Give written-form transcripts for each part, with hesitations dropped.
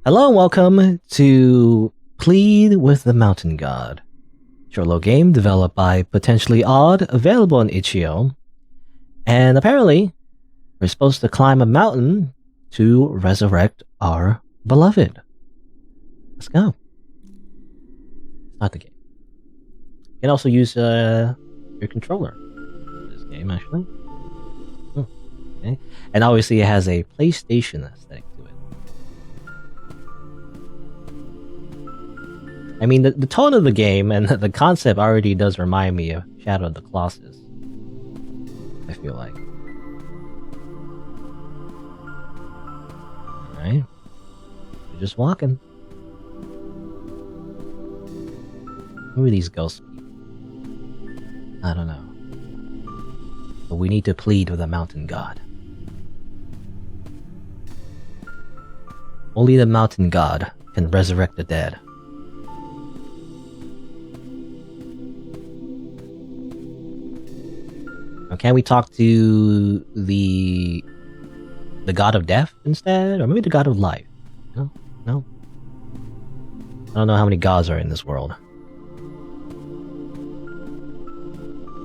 Hello and welcome to Plead with the Mountain God, short little game developed by Potentially Odd, available on itch.io. And apparently, we're supposed to climb a mountain to resurrect our beloved. Let's go. Not the game. You can also use your controller in this game, actually. Okay. And obviously, it has a PlayStation aesthetic to it. I mean, the tone of the game and the concept already does remind me of Shadow of the Colossus. I feel like. Alright. We're just walking. Who are these ghost people? I don't know. But we need to plead with the mountain god. Only the mountain god can resurrect the dead. Now, can we talk to the god of death instead? Or maybe the god of life? No? No? I don't know how many gods are in this world.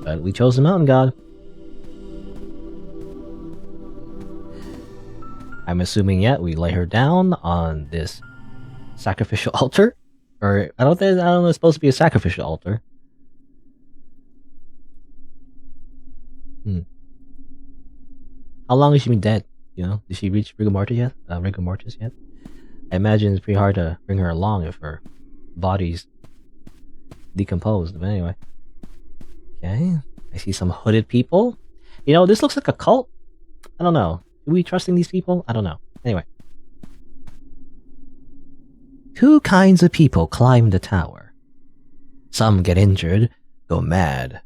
But we chose the mountain god. I'm assuming we lay her down on this sacrificial altar? Or, I don't know, it's supposed to be a sacrificial altar. How long has she been dead? You know, did she reach rigor mortis yet? I imagine it's pretty hard to bring her along if her body's decomposed. But anyway. Okay. I see some hooded people. You know, this looks like a cult. I don't know. Are we trusting these people? I don't know. Anyway. Two kinds of people climb the tower. Some get injured, go mad,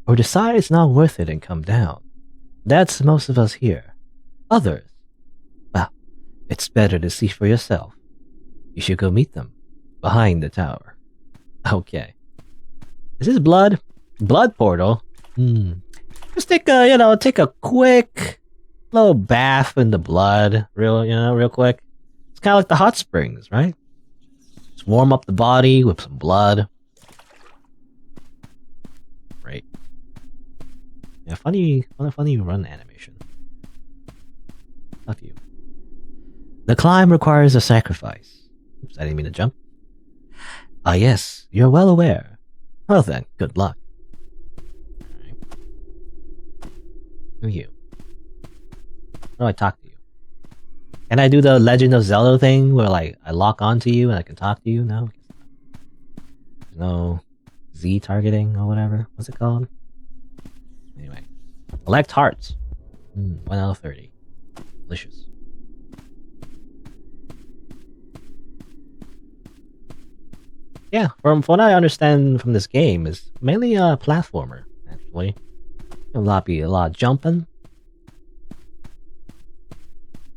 or decide it's not worth it and come down. That's most of us here. Others, well, it's better to see for yourself. You should go meet them behind the tower. Okay. Is this blood? Blood portal? Just take a quick little bath in the blood, real quick. It's kind of like the hot springs, right? Just warm up the body with some blood. Great. Yeah, funny run animation. Love you. The climb requires a sacrifice. Oops, I didn't mean to jump. Ah yes, you're well aware. Well then, good luck. Alright. Who are you? How do I talk to you? Can I do the Legend of Zelda thing where like I lock onto you and I can talk to you? No? There's no Z targeting or whatever. What's it called? Anyway. Collect hearts. 1 out of 30. Delicious. Yeah, from what I understand from this game, is mainly a platformer, actually. A lot of jumping.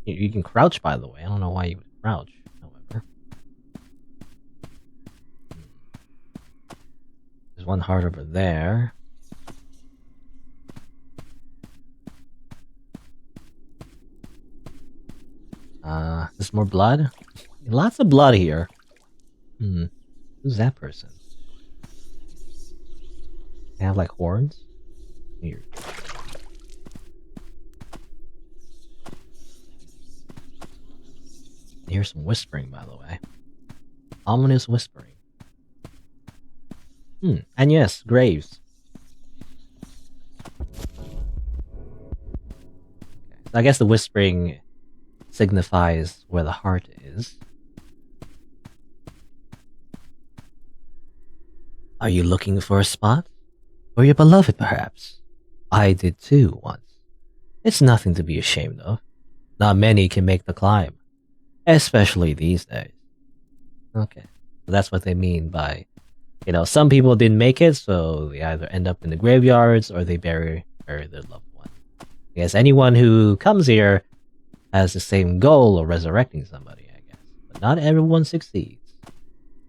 You can crouch, by the way. I don't know why you would crouch, however. There's one heart over there. There's more blood? Lots of blood here. Who's that person? They have like horns? Weird. I hear some whispering, by the way. Ominous whispering. And yes, graves. So I guess the whispering signifies where the heart is. Are you looking for a spot? Or your beloved, perhaps? I did too, once. It's nothing to be ashamed of. Not many can make the climb. Especially these days. Okay. So that's what they mean by, some people didn't make it, so they either end up in the graveyards or they bury their loved one. I guess anyone who comes here has the same goal of resurrecting somebody, I guess. But not everyone succeeds.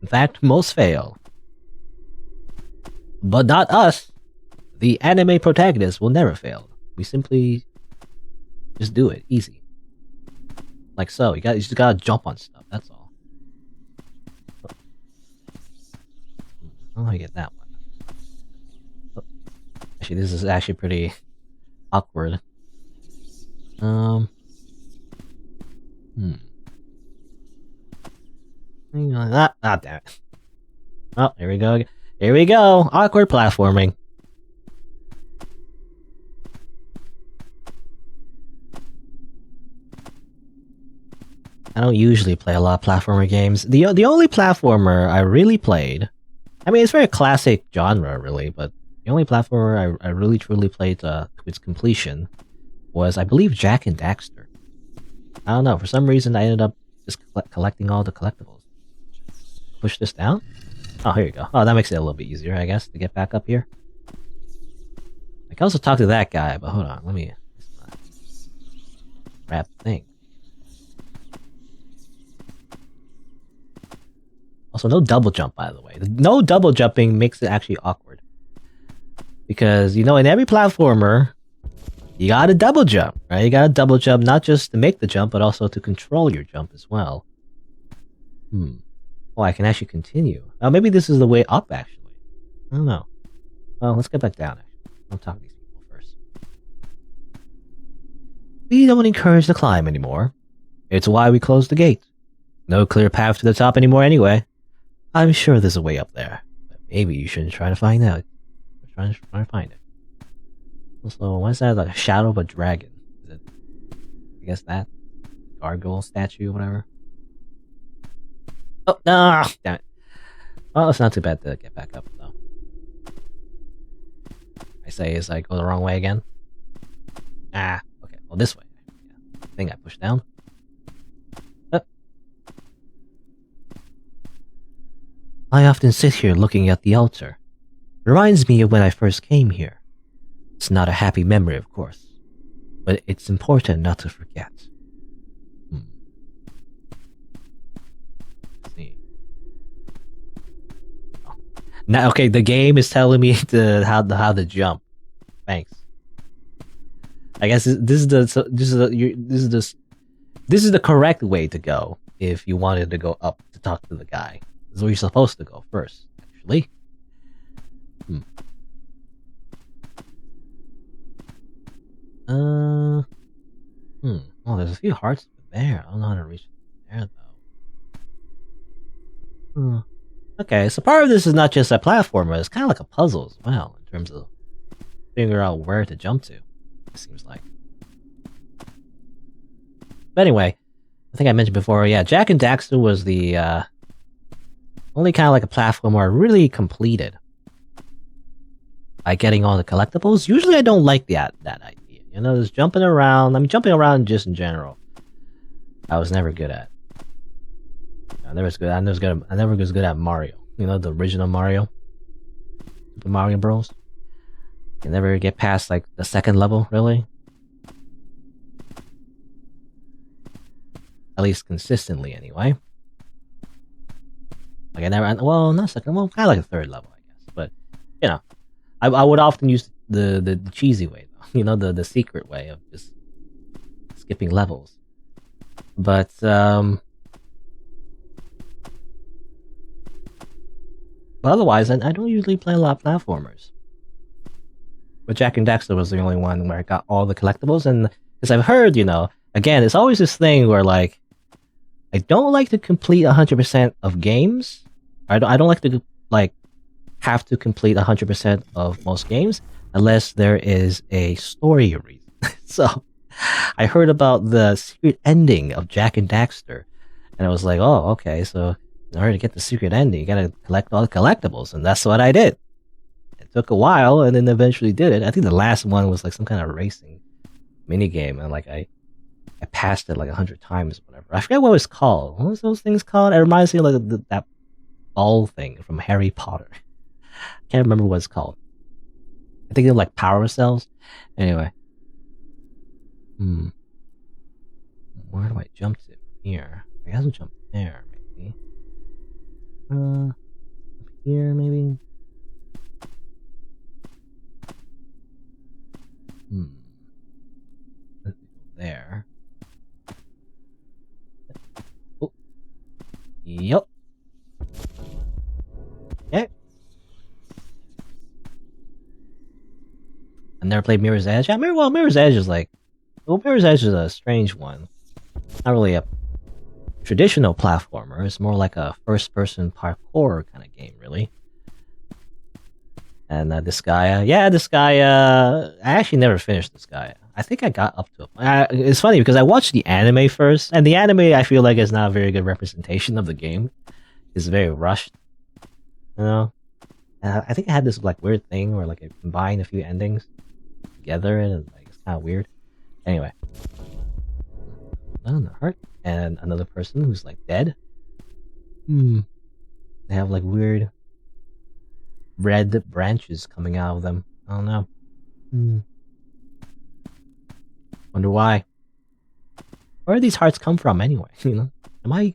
In fact, most fail. But not us. The anime protagonist will never fail. We simply just do it. Easy. Like so. You just gotta jump on stuff, that's all. Oh, I get that one. Oh, actually, this is actually pretty awkward. Hmm. Damn it. Oh, here we go. Here we go. Awkward platforming. I don't usually play a lot of platformer games. The only platformer I really played, I mean, it's very classic genre, really, but the only platformer I really truly played to its completion was, I believe, Jak and Daxter. I don't know, for some reason I ended up just collecting all the collectibles. Push this down? Oh, here you go. Oh, that makes it a little bit easier, I guess, to get back up here. I can also talk to that guy, but hold on, let me grab the thing. Also, no double jump, by the way. No double jumping makes it actually awkward. Because, you know, in every platformer, you gotta double jump, right? You gotta double jump not just to make the jump, but also to control your jump as well. Oh, I can actually continue. Oh, maybe this is the way up, actually. I don't know. Well, let's get back down, actually. I'll talk to these people first. We don't encourage the climb anymore. It's why we closed the gate. No clear path to the top anymore anyway. I'm sure there's a way up there, but maybe you shouldn't try to find out. Try to find it. Also, why is that like a shadow of a dragon? Is it, I guess that gargoyle statue or whatever? Oh, no! Damn it. Well, it's not too bad to get back up, though. I say as I go the wrong way again. Ah, okay. Well, this way. Yeah. Thing I pushed down. I often sit here looking at the altar. Reminds me of when I first came here. It's not a happy memory, of course, but it's important not to forget. Let's see. Oh. Now, okay, the game is telling me how to jump. Thanks. I guess this is the correct way to go if you wanted to go up to talk to the guy. This is where you're supposed to go first, actually. Oh, there's a few hearts there. I don't know how to reach there, though. Okay, so part of this is not just a platformer, it's kind of like a puzzle as well, in terms of figuring out where to jump to, it seems like. But anyway, I think I mentioned before, yeah, Jak and Daxter was the only kind of like a platformer I really completed by getting all the collectibles. Usually I don't like that idea. You know, just jumping around. I mean, jumping around just in general, I was never good at. I never was good at Mario. You know, the original Mario, Super Mario Bros. You never get past like the second level, really. At least consistently, anyway. Like I never, well, not second, well, kind of like a third level, I guess. But you know, I would often use the cheesy way, though. You know, the secret way of just skipping levels. But otherwise, I don't usually play a lot of platformers. But Jak and Daxter was the only one where I got all the collectibles, and as I've heard, you know, again, it's always this thing where like I don't like to complete 100% of games. I don't like to like have to complete 100% of most games unless there is a story reason. So I heard about the secret ending of Jak and Daxter, and I was like, oh, okay, so in order to get the secret ending, you gotta collect all the collectibles, and that's what I did. It took a while, and then eventually did it. I think the last one was like some kind of racing mini game, and like I passed it like 100 times, or whatever. I forget what it was called. What was those things called? It reminds me of like that ball thing from Harry Potter. I can't remember what it's called. I think they're like power cells. Anyway. Where do I jump to? Here. I guess I'll jump there, maybe. Up here, maybe? Let's go there. Oh. Yup. Okay. never played Mirror's Edge. Yeah, Mirror's Edge is like... Well, Mirror's Edge is a strange one. Not really a traditional platformer. It's more like a first-person parkour kind of game, really. And Disgaea. Yeah, Disgaea... I actually never finished Disgaea. I think I got up to it. It's funny because I watched the anime first, and the anime I feel like is not a very good representation of the game. It's very rushed, you know. I think I had this like weird thing where like I combined a few endings together, and like it's kind of weird. Anyway, the heart and another person who's like dead. They have like weird red branches coming out of them. I don't know. Wonder why. Where do these hearts come from anyway? You know, am I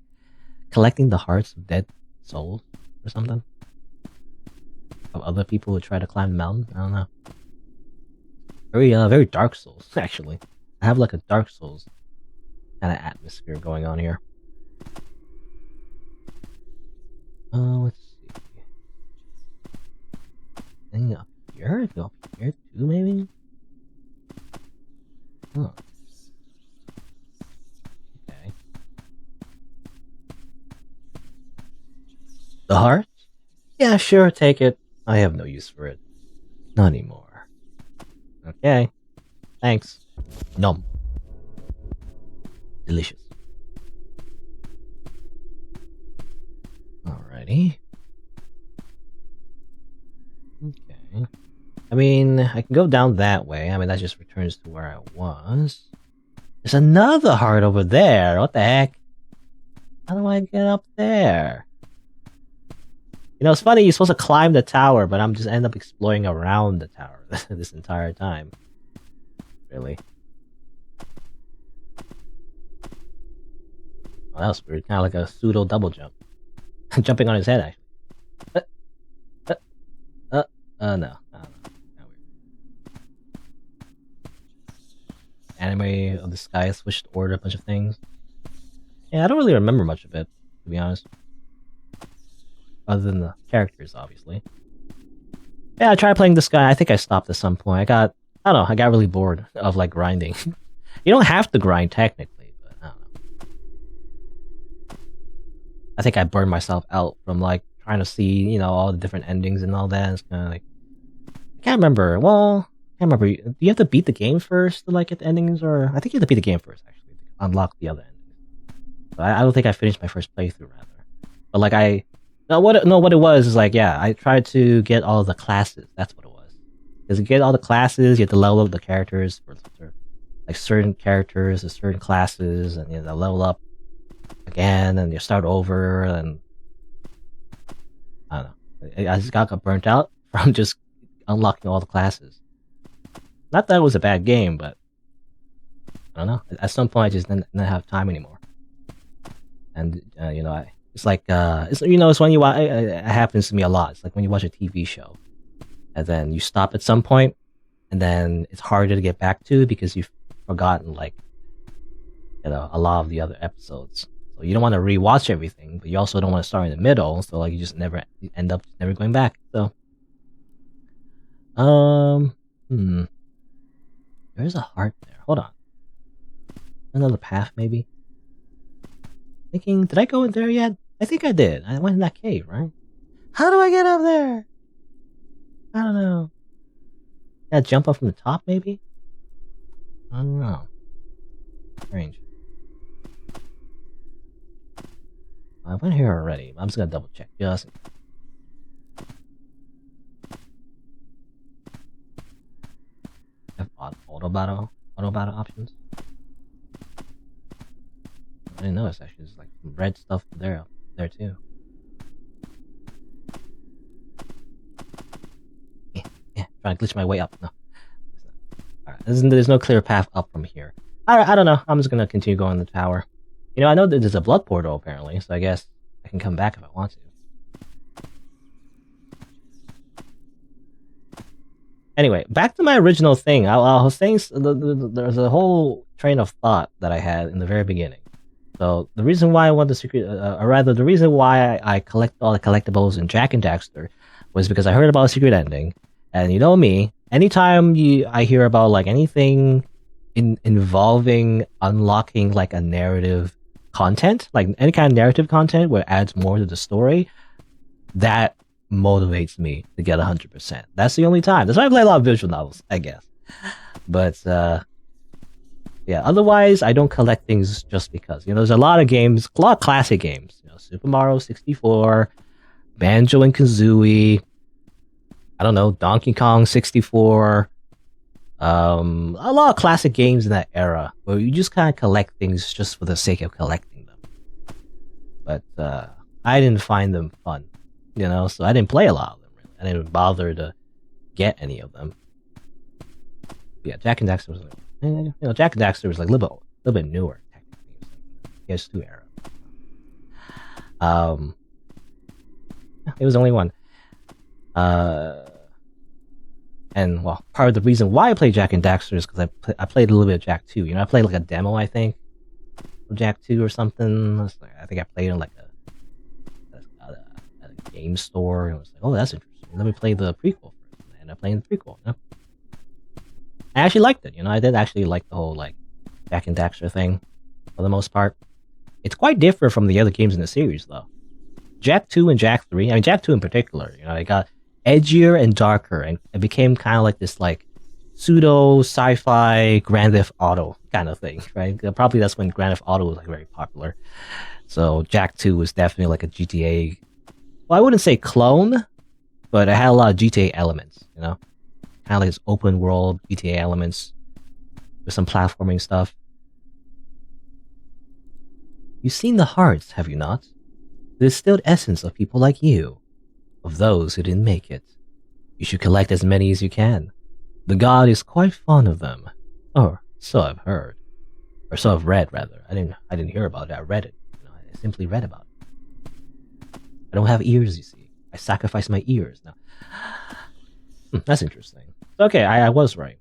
collecting the hearts of dead souls or something? Of other people who try to climb the mountain? I don't know. Very Dark Souls actually. I have like a Dark Souls kind of atmosphere going on here. Let's see. Anything up here? I go up here too, maybe. Huh. Okay. The heart? Yeah, sure, take it. I have no use for it. Not anymore. Okay. Thanks. Nom. Delicious. Alrighty. Okay. I mean, I can go down that way. I mean, that just returns to where I was. There's another heart over there. What the heck? How do I get up there? You know, it's funny, you're supposed to climb the tower, but I'm just end up exploring around the tower this entire time. Really. Oh, that was weird. Kind of like a pseudo double jump. Jumping on his head, actually. No. Anime of the sky switched order a bunch of things. Yeah, I don't really remember much of it, to be honest. Other than the characters, obviously. Yeah, I tried playing this guy. I think I stopped at some point. I don't know, I got really bored of like grinding. You don't have to grind technically, but I don't know. I think I burned myself out from like trying to see, you know, all the different endings and all that. It's kind of like, I can't remember. Well, I can't remember. Do you have to beat the game first to like get the endings, or I think you have to beat the game first actually to unlock the other endings. But I don't think I finished my first playthrough rather. But like what it was is like, yeah, I tried to get all the classes. That's what it was. Because you get all the classes, you have to level up the characters for like certain characters or certain classes, and you have to level up again, and you start over, and I don't know. I just got burnt out from just unlocking all the classes. Not that it was a bad game, but I don't know. At some point, I just didn't have time anymore. And you know, it's like it's, you know, it's when you watch. It happens to me a lot. It's like when you watch a TV show, and then you stop at some point, and then it's harder to get back to because you've forgotten, like, you know, a lot of the other episodes. So you don't want to rewatch everything, but you also don't want to start in the middle. So like you just you end up never going back. So there's a heart there. Hold on. Another path, maybe. Thinking, did I go in there yet? I think I did. I went in that cave, right? How do I get up there? I don't know. Yeah, jump up from the top, maybe? I don't know. Strange. I went here already. I'm just gonna double check. Just have auto battle options. I didn't notice actually. There's like some red stuff there too. Yeah. Trying to glitch my way up. No. Alright, there's no clear path up from here. Alright, I don't know. I'm just gonna continue going to the tower. You know, I know that there's a blood portal apparently, so I guess I can come back if I want to. Anyway, back to my original thing. I was saying there's a whole train of thought that I had in the very beginning. So the reason why I want the secret, or rather, the reason why I collect all the collectibles in Jak and Daxter was because I heard about a secret ending, and you know me, anytime I hear about like anything involving unlocking like a narrative content, like any kind of narrative content where it adds more to the story, that motivates me to get 100%. That's the only time. That's why I play a lot of visual novels, I guess. But yeah, otherwise I don't collect things just because. There's a lot of games, a lot of classic games. Super Mario 64, Banjo and Kazooie, I don't know, Donkey Kong 64, a lot of classic games in that era where you just kind of collect things just for the sake of collecting them. But I didn't find them fun, so I didn't play a lot of them, really. I didn't bother to get any of them. But yeah, Jak and Daxter was like, Jak and Daxter was like a little bit newer, technically. It was like PS2 era. It was only one. And well, part of the reason why I played Jak and Daxter is because I played a little bit of Jak 2. I played like a demo, I think, of Jak 2 or something. I think I played in like a game store, and I was like, oh, that's interesting. Let me play the prequel first. And I ended up playing the prequel. I actually liked it. I did actually like the whole like Jak and Daxter thing for the most part. It's quite different from the other games in the series, though. Jak 2 and Jak 3, I mean, Jak 2 in particular, it got edgier and darker, and it became kind of like this, like, pseudo sci-fi Grand Theft Auto kind of thing, right? Probably that's when Grand Theft Auto was, like, very popular. So Jak 2 was definitely like a GTA, well, I wouldn't say clone, but it had a lot of GTA elements, Kind of like this open world GTA elements with some platforming stuff. You've seen the hearts, have you not? The distilled essence of people like you, of those who didn't make it. You should collect as many as you can. The god is quite fond of them. Or so I've heard. Or so I've read, rather. I didn't hear about it, I read it. I simply read about it. I don't have ears, you see. I sacrifice my ears now. That's interesting. Okay, I was right.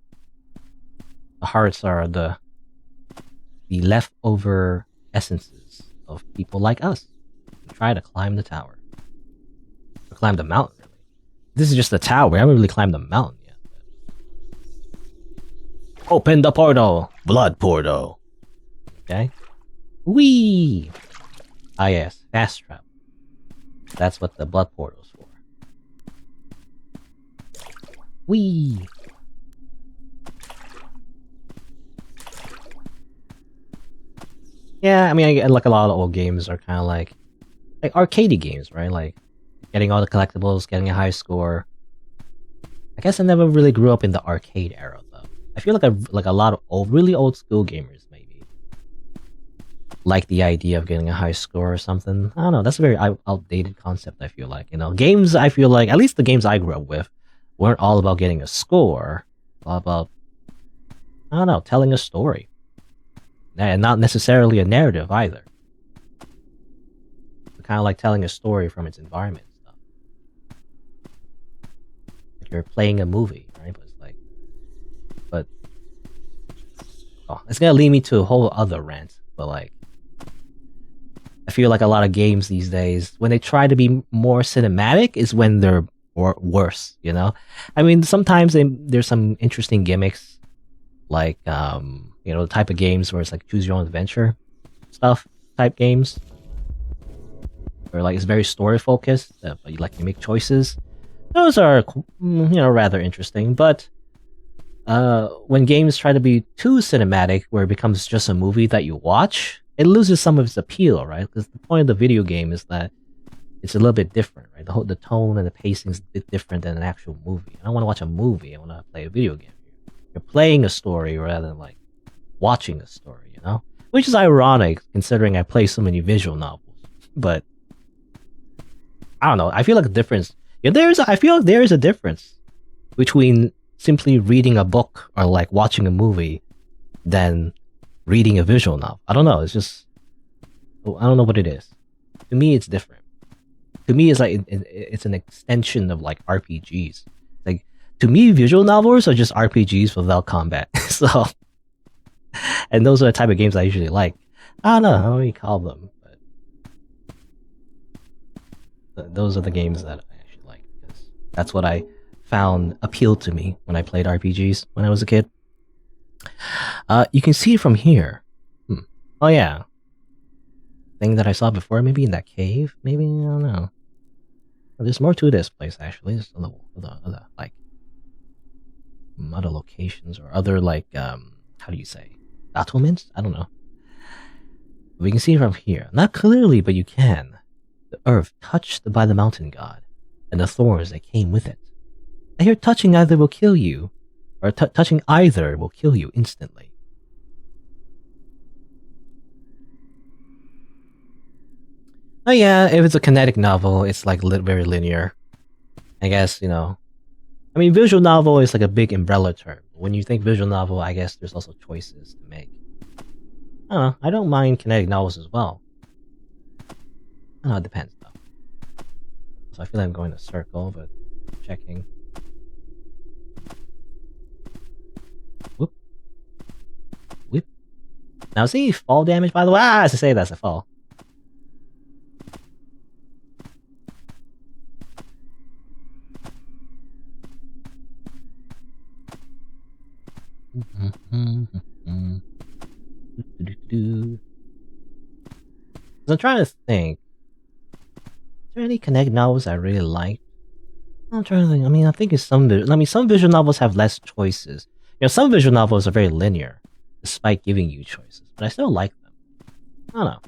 The hearts are the leftover essences of people like us who try to climb the tower. Or climb the mountain, really. This is just the tower. We haven't really climbed the mountain yet. Open the portal! Blood portal! Okay? Whee! Ah yes, fast travel. That's what the blood portal's for. Whee! Yeah, I mean, like a lot of old games are kind of like arcadey games, right? Like getting all the collectibles, getting a high score. I guess I never really grew up in the arcade era, though. I feel like a lot of really old school gamers maybe like the idea of getting a high score or something. I don't know. That's a very outdated concept. I feel like games. I feel like at least the games I grew up with weren't all about getting a score. All about telling a story. And not necessarily a narrative either. Kind of like telling a story from its environment and stuff. Like you're playing a movie, right? But it's gonna lead me to a whole other rant. But like, I feel like a lot of games these days, when they try to be more cinematic, is when they're worse. I mean, sometimes there's some interesting gimmicks, like the type of games where it's like choose your own adventure stuff type games, or like it's very story focused, but you make choices. Those are rather interesting. But when games try to be too cinematic, where it becomes just a movie that you watch, it loses some of its appeal, right? Because the point of the video game is that it's a little bit different, right? The tone and the pacing is a bit different than an actual movie. I don't want to watch a movie. I want to play a video game. You're playing a story rather than like watching a story, which is ironic considering I play so many visual novels. But I don't know. I feel like a difference. I feel like there is a difference between simply reading a book or like watching a movie than reading a visual novel. I don't know. It's just I don't know what it is. To me, it's different. To me, it's like it's an extension of like RPGs. Like to me, visual novels are just RPGs without combat. So. And those are the type of games I usually like. I don't know how you call them, but those are the games that I actually like because that's what I found appealed to me when I played RPGs when I was a kid. You can see from here. Oh yeah, thing that I saw before, maybe in that cave. Maybe I don't know. There's more to this place actually. There's other like other locations or other like how do you say battlements? I don't know. We can see from here, not clearly, but you can. The earth touched by the mountain god, and the thorns that came with it. I hear touching either will kill you, or touching either will kill you instantly. Oh yeah, if it's a kinetic novel, it's like very linear. I guess, you know. I mean, visual novel is like a big umbrella term. When you think visual novel, I guess there's also choices to make. I don't know, I don't mind kinetic novels as well. I don't know, it depends though. So I feel like I'm going to circle, but checking. Whoop. Whip. Now see, fall damage by the way. As I say, that's a fall. I'm trying to think. Is there any kinetic novels I really like? I'm trying to think. I mean, I think it's some visual novels have less choices. You know, some visual novels are very linear, despite giving you choices. But I still like them. I don't know.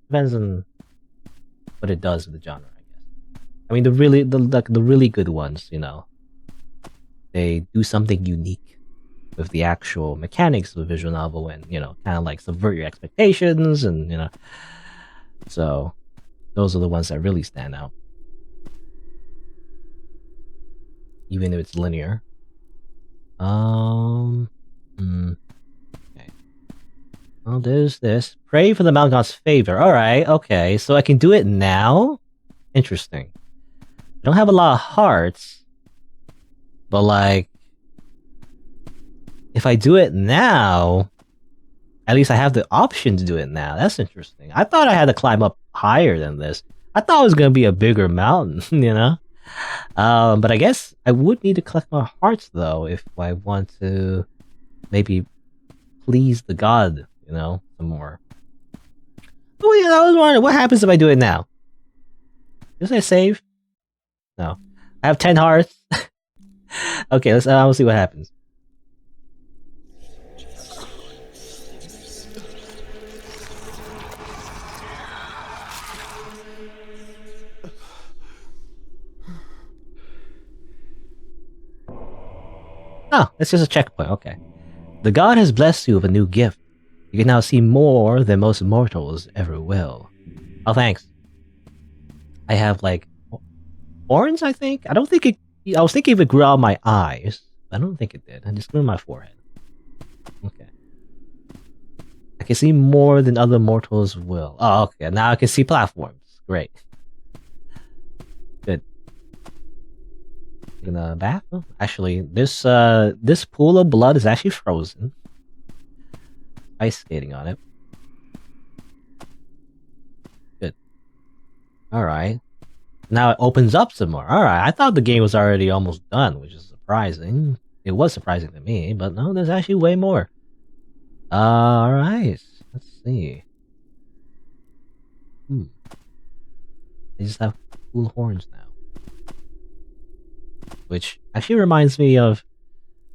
Depends on what it does with the genre, I guess. I mean, the really good ones, you know, they do something unique with the actual mechanics of a visual novel, and you know, kind of like subvert your expectations, and you know, so those are the ones that really stand out, even if it's linear. Okay. Well, there's this. Pray for the mountain god's favor. Alright, okay. So I can do it now? Interesting. I don't have a lot of hearts. But like, if I do it now, at least I have the option to do it now. That's interesting. I thought I had to climb up higher than this. I thought it was going to be a bigger mountain, you know? But I guess I would need to collect more hearts, though, if I want to maybe please the god, you know, some more. Oh, yeah, I was wondering, what happens if I do it now? Does I save? No. I have 10 hearts. Okay, we'll see what happens. Oh, it's just a checkpoint, okay. The god has blessed you with a new gift. You can now see more than most mortals ever will. Oh, thanks. I have, like, horns, I think? I don't think it... I was thinking if it grew out my eyes. I don't think it did. I just grew my forehead. Okay. I can see more than other mortals will. Oh, okay. Now I can see platforms. Great. Good. In a bath? Oh, actually, this pool of blood is actually frozen. Ice skating on it. Good. Alright. Now it opens up some more. Alright, I thought the game was already almost done, which is surprising. It was surprising to me, but no, there's actually way more. Alright. Let's see. They just have cool horns now. Which actually reminds me of...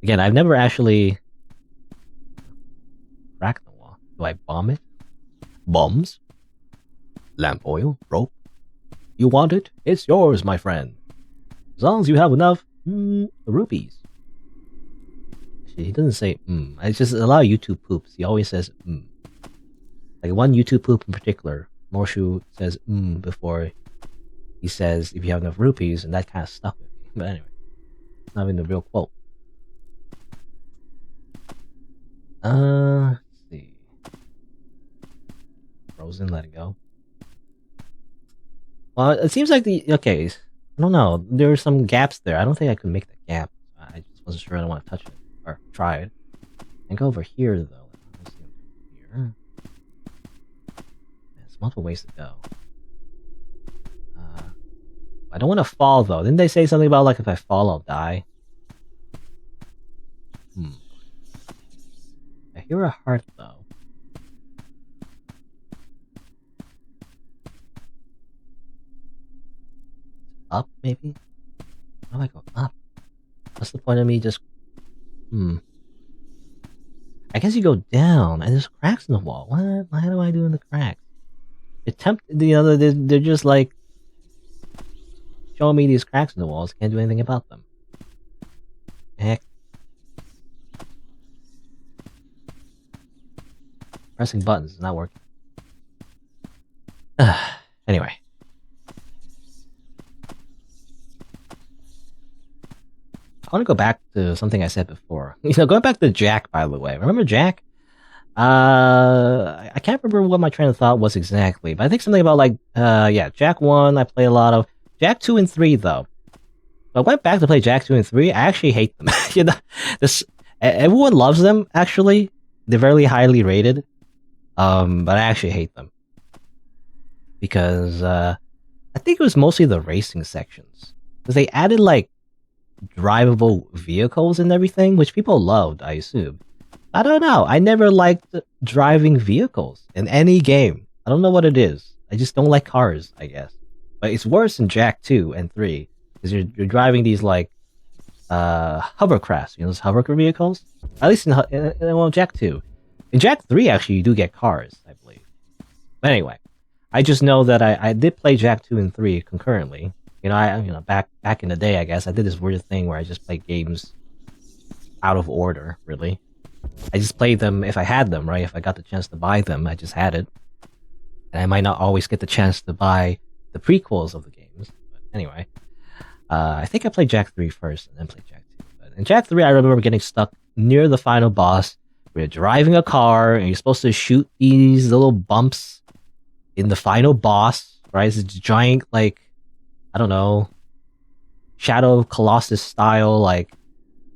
Again, I've never actually... cracked the wall. Do I bomb it? Bombs? Lamp oil? Rope? You want it? It's yours, my friend. As long as you have enough... rupees. Actually, he doesn't say It's just a lot of YouTube poops. He always says Like one YouTube poop in particular, Morshu says before he says if you have enough rupees, and that kind of stuck with me. But anyway, it's not even the real quote. Let's see. Frozen, let it go. Well, it seems like okay, I don't know. There are some gaps there. I don't think I could make the gap. I just wasn't sure I don't want to touch it or try it. And go over here though. Let's see here. There's multiple ways to go. I don't want to fall though. Didn't they say something about like if I fall, I'll die? I hear a heart though. Up maybe? How do I go up? What's the point of me just... I guess you go down, and there's cracks in the wall. What? How do I do in the cracks? They're just like... showing me these cracks in the walls. Can't do anything about them. Heck. Pressing buttons is not working. Anyway. I want to go back to something I said before. Going back to Jack, by the way. Remember Jack? I can't remember what my train of thought was exactly, but I think something about like, Jack 1 I play a lot of. Jack 2 and 3, though. I went back to play Jack 2 and 3. I actually hate them. Everyone loves them, actually. They're very highly rated. But I actually hate them. Because, I think it was mostly the racing sections. Because they added, like, drivable vehicles and everything, which people loved, I assume. I don't know. I never liked driving vehicles in any game. I don't know what it is. I just don't like cars, I guess. But it's worse in Jack 2 and 3. Because you're driving these, like, hovercrafts. Those hover vehicles? At least in Jack 2. In Jack 3, actually, you do get cars, I believe. But anyway. I just know that I did play Jack 2 and 3 concurrently. Back in the day, I guess, I did this weird thing where I just played games out of order, really. I just played them if I had them, right? If I got the chance to buy them, I just had it. And I might not always get the chance to buy the prequels of the games. But anyway, I think I played Jack 3 first and then played Jack 2. But in Jack 3, I remember getting stuck near the final boss. Where you're driving a car and you're supposed to shoot these little bumps in the final boss, right? It's a giant, like, I don't know, Shadow of Colossus style, like,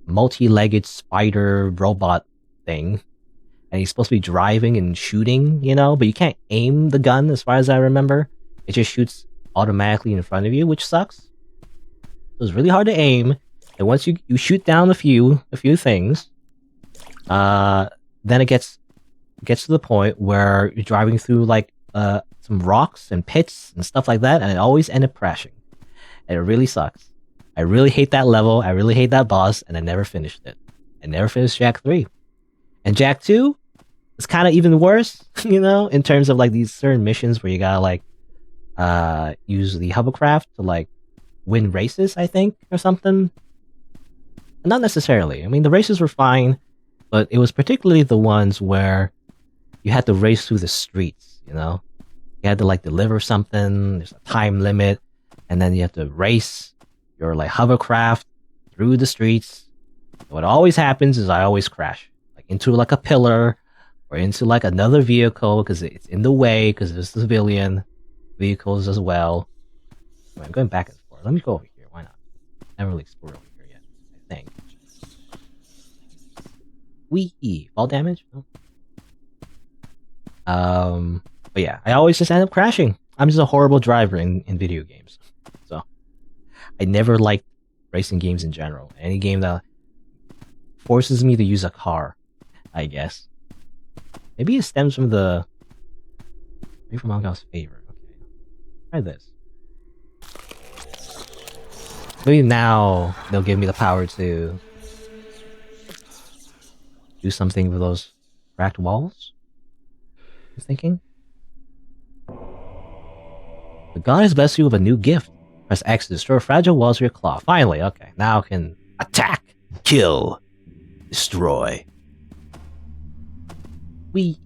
multi-legged spider robot thing. And he's supposed to be driving and shooting, but you can't aim the gun as far as I remember. It just shoots automatically in front of you, which sucks. So it's really hard to aim. And once you shoot down a few things, then it gets to the point where you're driving through, like, some rocks and pits and stuff like that, and it always ends up crashing. And it really sucks. I really hate that level, I really hate that boss, and I never finished it. I never finished Jack 3. And Jack 2 is kind of even worse, in terms of, like, these certain missions where you gotta, like, use the hovercraft to, like, win races, I think, or something. Not necessarily. I mean, the races were fine, but it was particularly the ones where you had to race through the streets, You had to, like, deliver something, there's a time limit, and then you have to race your, like, hovercraft through the streets. What always happens is I always crash, like, into, like, a pillar, or into, like, another vehicle, because it's in the way, because there's civilian vehicles as well. I'm going back and forth. Let me go over here, why not? I haven't really explored over here yet, I think. Wee! Fall damage? No. But yeah, I always just end up crashing. I'm just a horrible driver in video games. So, I never liked racing games in general. Any game that forces me to use a car, I guess. Maybe it stems from maybe from Alga's favor. Okay. Try this. Maybe now they'll give me the power to do something with those cracked walls? You thinking? The god has blessed you with a new gift. Press X to destroy fragile walls with your claw. Finally, okay. Now I can attack, kill, destroy. Wee.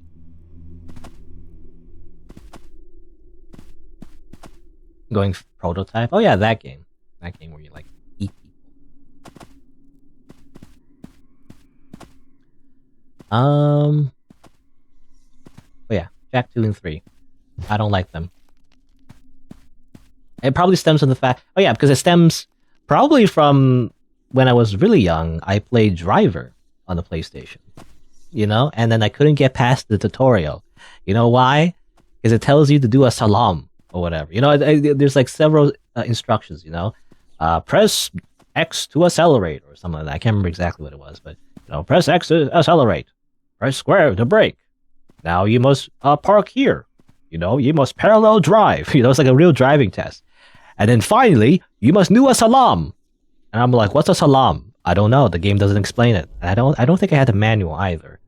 Going prototype? Oh yeah, that game. That game where you, like, eat people. Oh yeah, Jack 2 and 3. I don't like them. It probably stems from the fact... Oh yeah, because it stems probably from when I was really young. I played Driver on the PlayStation. And then I couldn't get past the tutorial. You know why? Because it tells you to do a salam. or whatever. You know, there's like several instructions. You know, press X to accelerate or something like that. I can't remember exactly what it was, but you know, press X to accelerate, press square to brake. Now you must park here. You know, you must parallel drive. You know, it's like a real driving test. And then finally, you must do a salam. And I'm like, what's a salam? I don't know. The game doesn't explain it. And I don't think I had the manual either.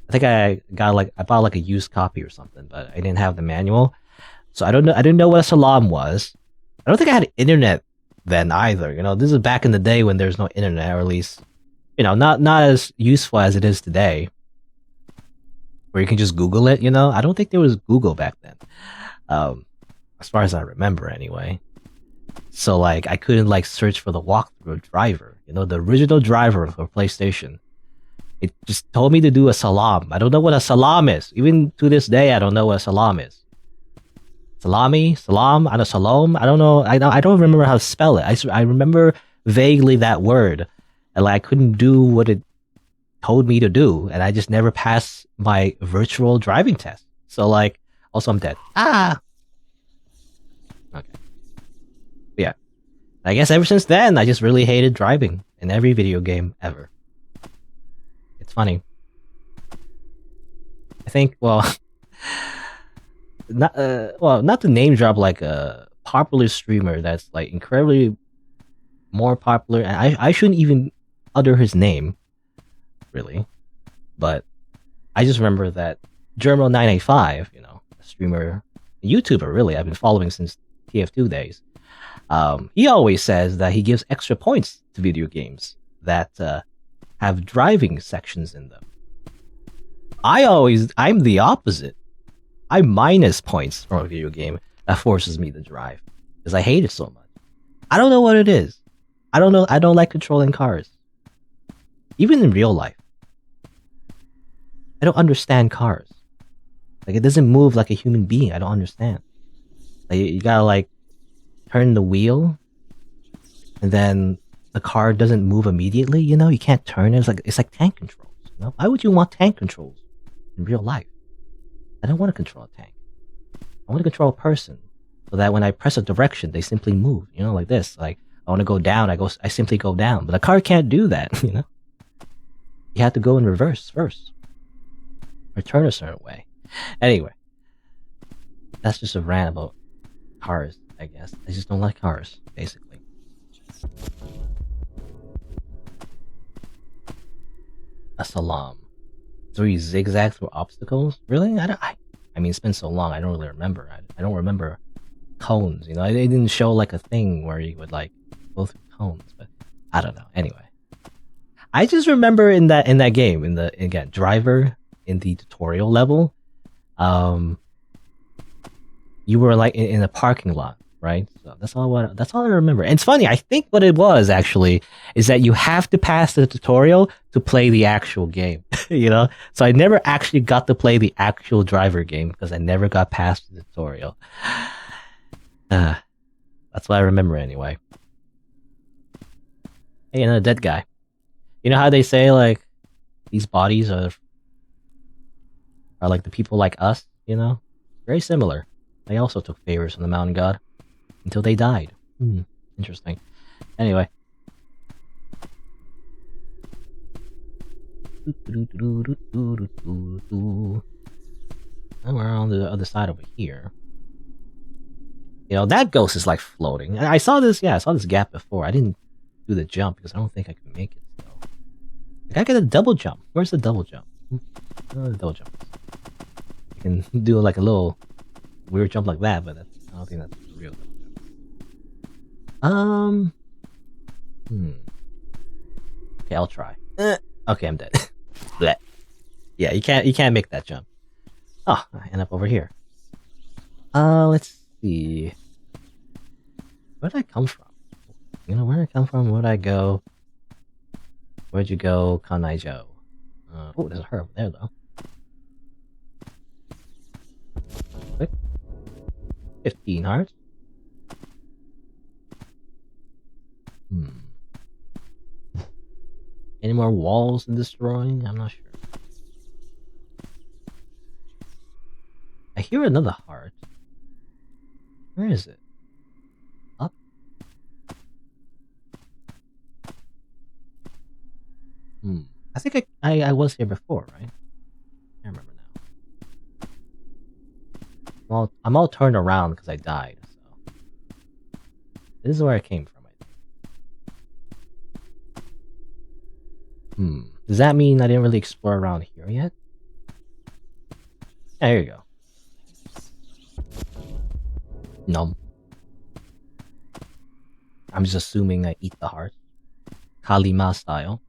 I think I bought like a used copy or something, but I didn't have the manual. So I didn't know what a salam was. I don't think I had internet then either. You know, this is back in the day when there's no internet, or at least, you know, not as useful as it is today, where you can just Google it. You know, I don't think there was Google back then, as far as I remember, anyway. So like, I couldn't like search for the walkthrough driver. You know, the original driver for PlayStation. It just told me to do a salam. I don't know what a salam is. Even to this day, I don't know what a salam is. Salami, salam, and a salam. I don't know. I don't remember how to spell it. I remember vaguely that word, and like I couldn't do what it told me to do, and I just never passed my virtual driving test. So like, also I'm dead. Ah. Okay. But yeah. I guess ever since then, I just really hated driving in every video game ever. It's funny. I think, well, not to name drop like a popular streamer that's like incredibly more popular, and I shouldn't even utter his name, really, but I just remember that Germo985, you know, a streamer, a YouTuber, really, I've been following since TF2 days. He always says that he gives extra points to video games that have driving sections in them. I'm the opposite. I minus points from a video game that forces me to drive because I hate it so much. I don't know what it is. I don't know. I don't like controlling cars. Even in real life. I don't understand cars. Like, it doesn't move like a human being. I don't understand. Like, you gotta like turn the wheel, and then the car doesn't move immediately. You know, you can't turn it. It's like tank controls. You know, why would you want tank controls in real life? I don't want to control a tank. I want to control a person, so that when I press a direction, they simply move. You know, like this. Like, I want to go down. I simply go down. But a car can't do that. You know, you have to go in reverse first, or turn a certain way. Anyway, that's just a rant about cars, I guess. I just don't like cars, basically. A salam. 3 zigzags through obstacles? Really? I mean, it's been so long, I don't really remember. I don't remember cones, you know? They didn't show like a thing where you would like go through cones, but I don't know. Anyway, I just remember in that game, again, driver in the tutorial level, you were like in a parking lot, right? So that's all I remember. And it's funny, I think what it was actually is that you have to pass the tutorial to play the actual game. You know? So I never actually got to play the actual driver game because I never got past the tutorial. That's what I remember anyway. Hey, another dead guy. You know how they say like these bodies are like the people like us, you know? Very similar. They also took favors from the mountain god until they died. Interesting. Anyway. And we're on the other side over here. You know, that ghost is like floating. I saw this gap before. I didn't do the jump because I don't think I can make it. So I gotta get a double jump. Where's the double jump? The double jump. You can do like a little weird jump like that, but I don't think that's a real double jump. Okay, I'll try. Okay, I'm dead. Blech. Yeah, you can't make that jump. Oh, I end up over here. Let's see. Where did I come from? You know, where did I come from? Where'd I go? Where'd you go, Kanai-jo? Oh, there's a her over there, though. Quick. 15 hearts. Any more walls to destroy? I'm not sure. I hear another heart. Where is it? Up? I think I was here before, right? I remember now. Well, I'm all turned around because I died, so... This is where I came from, I think. Does that mean I didn't really explore around here yet? Yeah, here you go. No. I'm just assuming I eat the heart. Kalima style.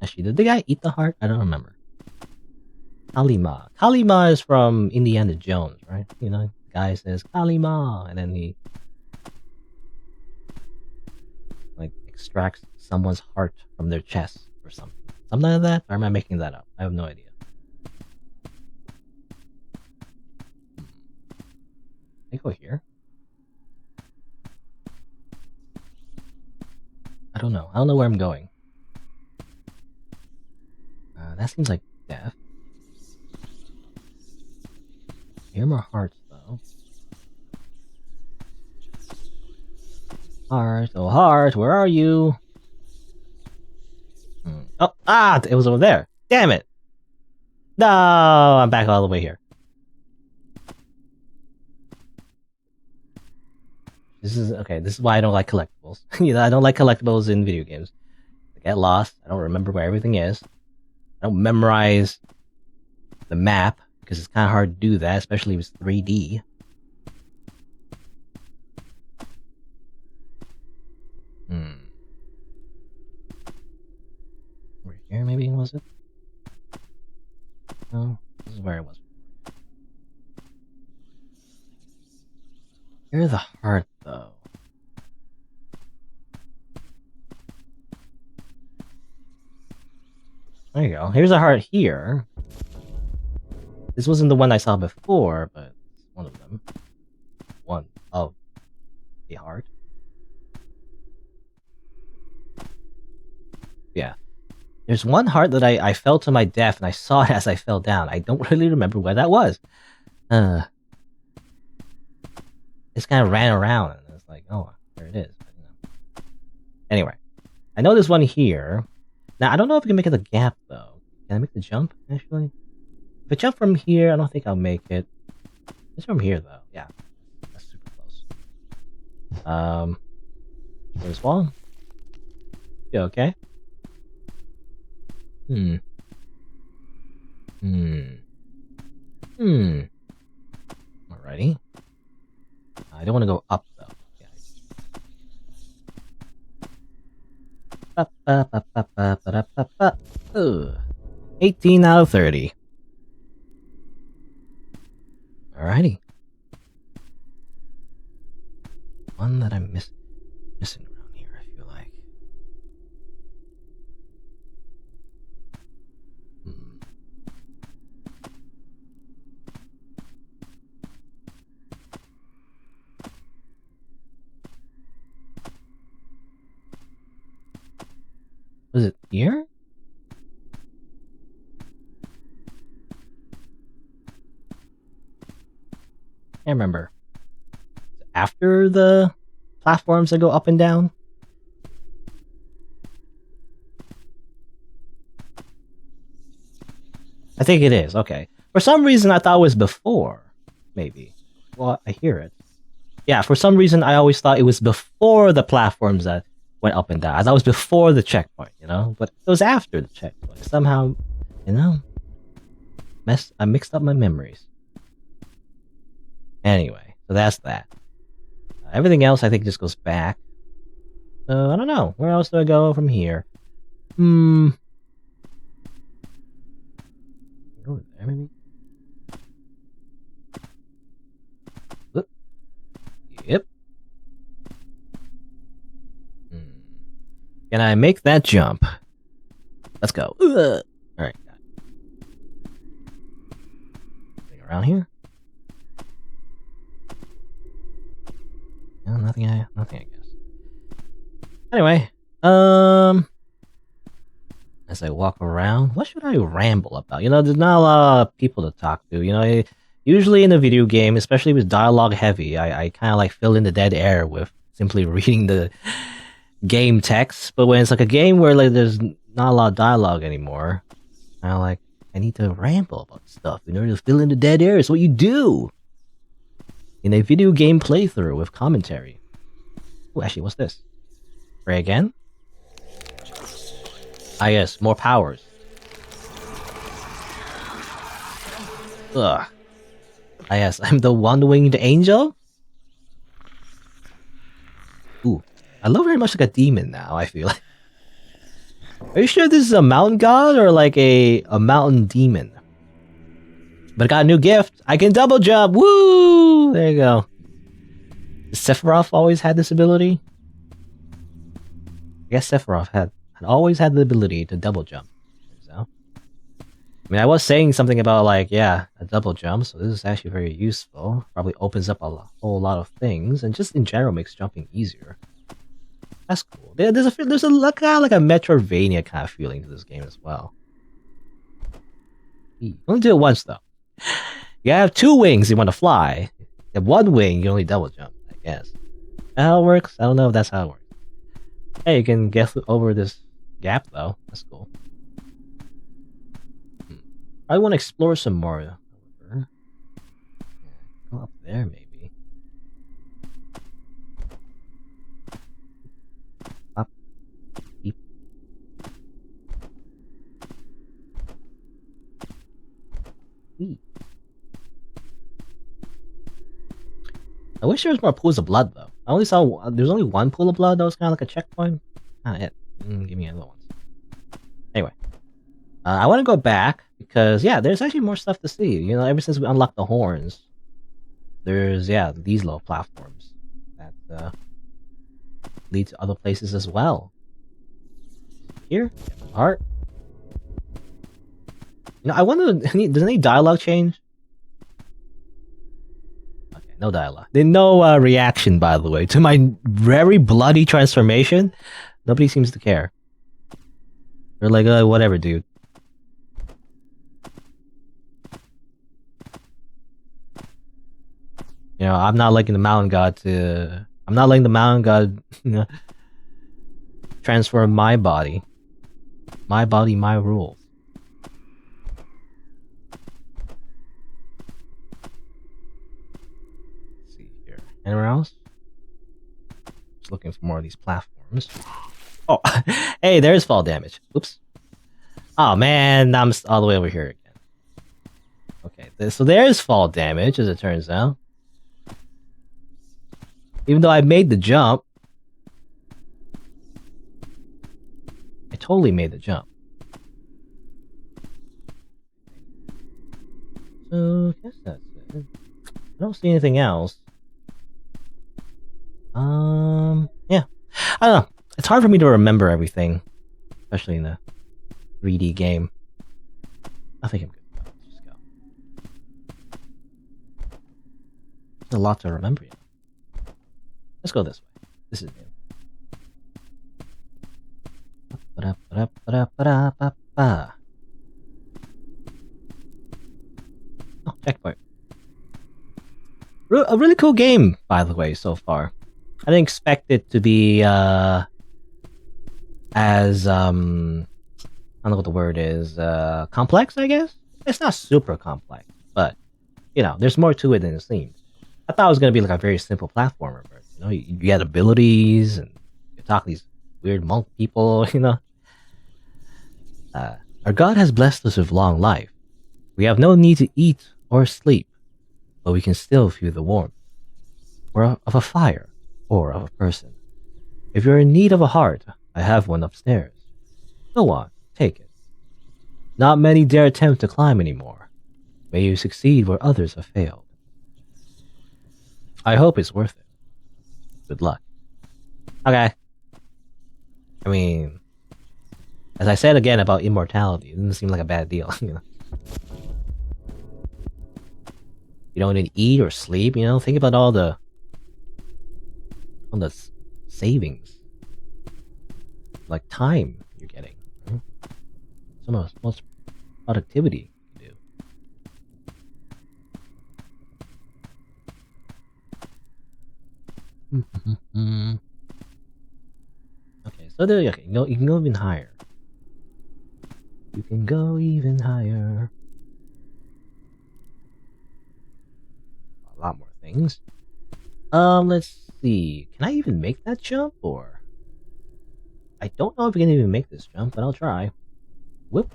Actually, did the guy eat the heart? I don't remember. Kalima. Kalima is from Indiana Jones, right? You know, the guy says Kalima, and then he like extracts someone's heart from their chest or something. Something like that? Or am I making that up? I have no idea. I go here? I don't know. I don't know where I'm going. That seems like death. Here are more hearts, though. Heart, oh heart, where are you? Oh, it was over there. Damn it! No, I'm back all the way here. This is why I don't like collectibles. You know, I don't like collectibles in video games. I get lost. I don't remember where everything is. I don't memorize the map because it's kind of hard to do that, especially if it's 3D. Over here, maybe, was it? No, this is where it was. Here's the heart, though. There you go. Here's a heart here. This wasn't the one I saw before, but it's one of them. One of a heart. Yeah. There's one heart that I fell to my death, and I saw it as I fell down. I don't really remember where that was. Just kind of ran around, and it's like, oh, there it is. But, you know. Anyway, I know there's one here. Now, I don't know if I can make it a gap, though. Can I make the jump, actually? If I jump from here, I don't think I'll make it. It's from here, though. Yeah. That's super close. This wall? You okay? Alrighty. I don't want to go up, though. Yeah. 18 out of 30. Alrighty. One that I'm missing around here, I feel like. Was it here? I remember. After the platforms that go up and down? I think it is, okay. For some reason I thought it was before. Maybe. Well, I hear it. Yeah, for some reason I always thought it was before the platforms that went up and down. I thought it was before the checkpoint, you know? But it was after the checkpoint. Somehow, you know? I mixed up my memories. Anyway, so that's that. Everything else I think just goes back. So, I don't know. Where else do I go from here? Go there, maybe? Oop. Yep. Can I make that jump? Let's go. Alright. Anything around here? No, nothing I guess. Anyway, as I walk around, what should I ramble about? You know, there's not a lot of people to talk to. You know, Usually in a video game, especially with dialogue heavy, I kind of like fill in the dead air with simply reading the game text. But when it's like a game where like there's not a lot of dialogue anymore, kind of like I need to ramble about stuff in order to fill in the dead air. It's what you do in a video game playthrough with commentary. Oh, actually, what's this? Pray again? Ah, yes, more powers. Ugh. Ah, yes, I'm the one-winged angel? Ooh, I look very much like a demon now, I feel like. Are you sure this is a mountain god or like a mountain demon? But I got a new gift. I can double jump. Woo! There you go. Sephiroth always had this ability? I guess Sephiroth had always had the ability to double jump. So, I mean, I was saying something about like, yeah, a double jump, so this is actually very useful. Probably opens up a whole lot of things, and just in general makes jumping easier. That's cool. There's a kind of like a Metroidvania kind of feeling to this game as well. You only do it once though. You have 2 wings, you want to fly. You have 1 wing, you only double jump, I guess. How it works? I don't know if that's how it works. Hey, you can get over this gap though. That's cool. I want to explore some more. Go up there, maybe. Up. Deep. I wish there was more pools of blood though. I only saw there's only 1 pool of blood that was kind of like a checkpoint. Not it. Give me another one. Anyway, I want to go back because yeah, there's actually more stuff to see. You know, ever since we unlocked the horns, there's these little platforms that lead to other places as well. Here, heart. You know, I wonder, does any dialogue change? Okay, no dialogue. There's no reaction, by the way, to my very bloody transformation. Nobody seems to care. They're like, whatever, dude. You know, I'm not letting the mountain god you know, transform my body. My body, my rules. Let's see here. Anywhere else? Just looking for more of these platforms. Oh, hey, there's fall damage. Oops. Oh man, I'm all the way over here again. Okay, so there's fall damage, as it turns out. Even though I made the jump. I totally made the jump. So, I guess that's it. I don't see anything else. Yeah. I don't know. It's hard for me to remember everything. Especially in a 3D game. I think I'm good. Let's just go. There's a lot to remember yet. Let's go this way. This is new. Oh, checkpoint. A really cool game, by the way, so far. I didn't expect it to be as I don't know what the word is, complex, I guess? It's not super complex, but you know, there's more to it than it seems. I thought it was gonna be like a very simple platformer, but you know, you get abilities and you talk to these weird monk people, you know. Our God has blessed us with long life. We have no need to eat or sleep, but we can still feel the warmth, or of a fire, or of a person. If you're in need of a heart, I have one upstairs. Go on, take it. Not many dare attempt to climb anymore. May you succeed where others have failed. I hope it's worth it. Good luck. Okay. I mean, as I said again about immortality, it doesn't seem like a bad deal, you know. You don't need to eat or sleep, you know. Think about all the savings, like time you're getting. Right? Some of the most productivity you do. Okay, so there. Okay, you can go even higher. You can go even higher. A lot more things. Let's see. Can I even make that jump, or I don't know if we can even make this jump, but I'll try. Whoop.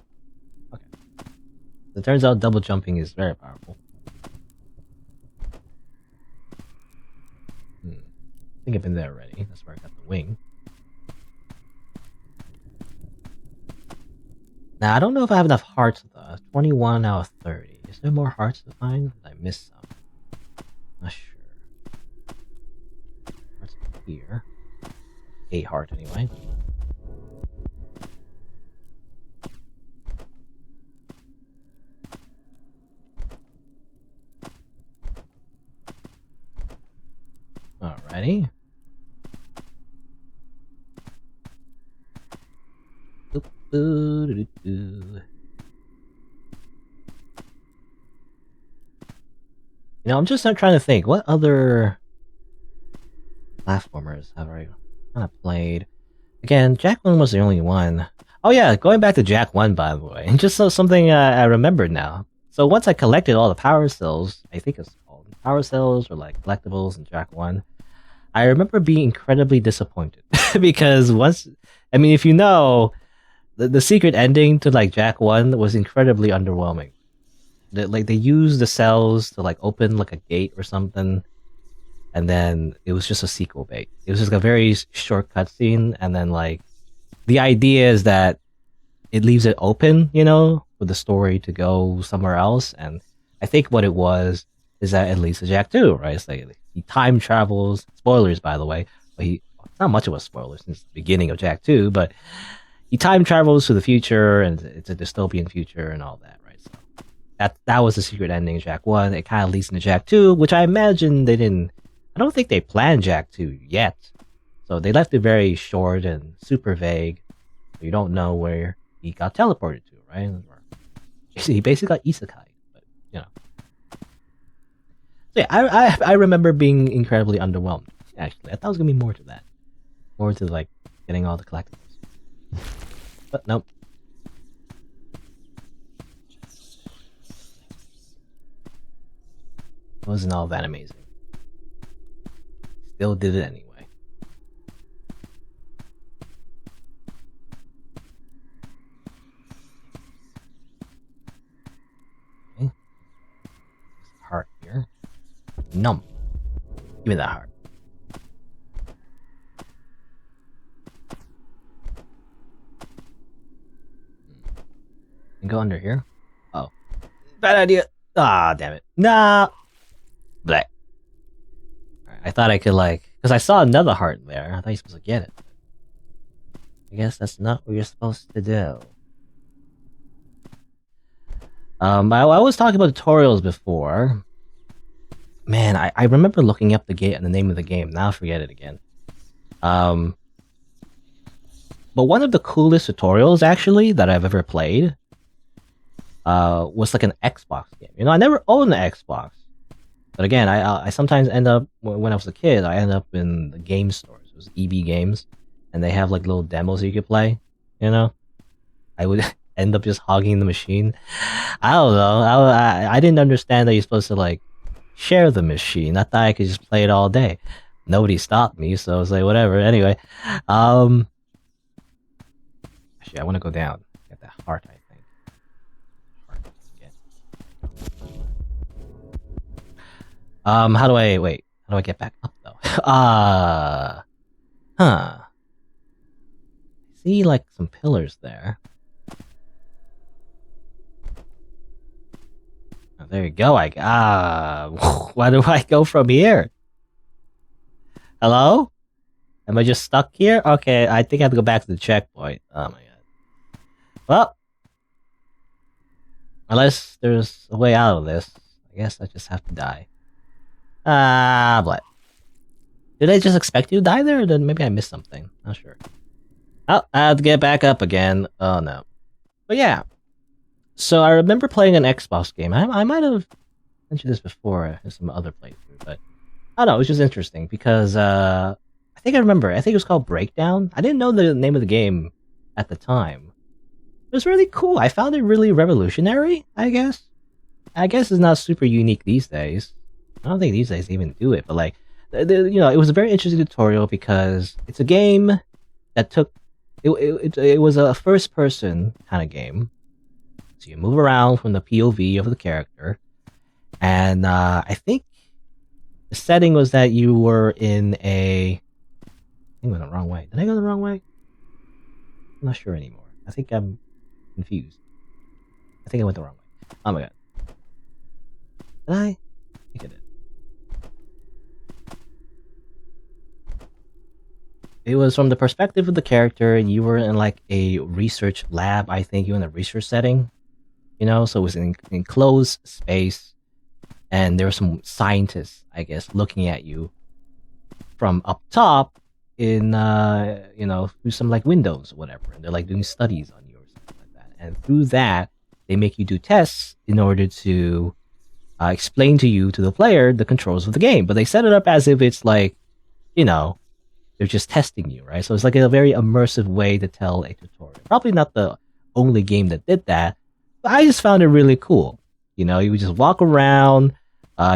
Okay. It turns out double jumping is very powerful. I think I've been there already. That's where I got the wing. Now, I don't know if I have enough hearts, though. 21 out of 30. Is there more hearts to find? I missed some. Not sure. Hearts here. 8 heart, anyway. Alrighty. You know, I'm just trying to think, what other platformers have I kind of played? Again, Jak 1 was the only one. Oh yeah, going back to Jak 1, by the way, just something I remembered now. So once I collected all the power cells, I think it's called power cells or like collectibles in Jak 1, I remember being incredibly disappointed. Because once, I mean, if you know, the secret ending to like Jak 1 was incredibly underwhelming. Like they used the cells to like open like a gate or something, and then it was just a sequel bait. It was just a very short cutscene, and then like the idea is that it leaves it open, you know, for the story to go somewhere else. And I think what it was is that it leads to Jak 2, right? It's like he time travels. Spoilers, by the way, but it's not much of a spoiler since the beginning of Jak 2, but he time travels to the future, and it's a dystopian future and all that, right? So that was the secret ending of Jak 1. It kind of leads into Jak 2, which I imagine they didn't. I don't think they planned Jak 2 yet, so they left it very short and super vague. You don't know where he got teleported to, right? Or, he basically got isekai, but you know. So yeah, I remember being incredibly underwhelmed. Actually, I thought it was gonna be more to that, more to like getting all the collectibles. But nope. It wasn't all that amazing. Still did it anyway. Okay. Heart here. Num. Give me that heart. And go under here. Oh. Bad idea. Ah, damn it. Nah. Black. I thought I could like, because I saw another heart there. I thought you're supposed to get it. I guess that's not what you're supposed to do. I was talking about tutorials before. Man, I remember looking up the name of the game. Now I forget it again. But one of the coolest tutorials actually that I've ever played was like an Xbox game. You know, I never owned an Xbox. But again, I sometimes end up, when I was a kid, I ended up in the game stores. It was EB Games, and they have like little demos you could play, you know? I would end up just hogging the machine. I don't know. I didn't understand that you're supposed to like share the machine. I thought I could just play it all day. Nobody stopped me, so I was like, whatever. Anyway, actually, I want to go down. Get that heart, I think. Heart again. How do I get back up though? Huh. See like some pillars there. Oh, there you go. Where do I go from here? Hello? Am I just stuck here? Okay, I think I have to go back to the checkpoint. Oh my god. Well, unless there's a way out of this, I guess I just have to die. What? Did I just expect you to die there, or then maybe I missed something? Not sure. Oh, I have to get back up again. Oh no. But yeah. So I remember playing an Xbox game. I might have mentioned this before in some other playthrough, but I don't know, it was just interesting because I think I remember. I think it was called Breakdown. I didn't know the name of the game at the time. It was really cool. I found it really revolutionary, I guess. I guess it's not super unique these days. I don't think these days they even do it, but like, it was a very interesting tutorial because it's a game that took. It was a first person kind of game. So you move around from the POV of the character, and I think the setting was that you were in a. I went the wrong way. Did I go the wrong way? I'm not sure anymore. I think I'm confused. I think I went the wrong way. Oh my god. Did I? I think I did. It was from the perspective of the character, and you were in like a research lab. I think you were in a research setting, so it was in enclosed space, and there were some scientists, I guess, looking at you from up top in through some like windows or whatever, and they're like doing studies on you or something like that. And through that, they make you do tests in order to explain to the player, the controls of the game. But they set it up as if it's like, they're just testing you, right? So it's like a very immersive way to tell a tutorial. Probably not the only game that did that, but I just found it really cool. You would just walk around,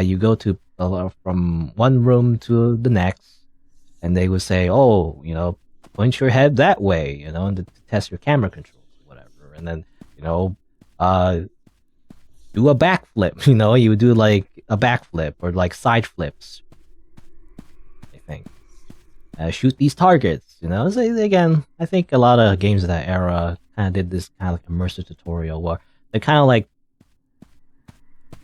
you go to from one room to the next, and they would say, "Oh, point your head that way," and to test your camera controls, or whatever. And then, do a backflip. You would do like a backflip or like side flips. I think. Shoot these targets. So again, I think a lot of games of that era kind of did this kind of like immersive tutorial where they're kind of like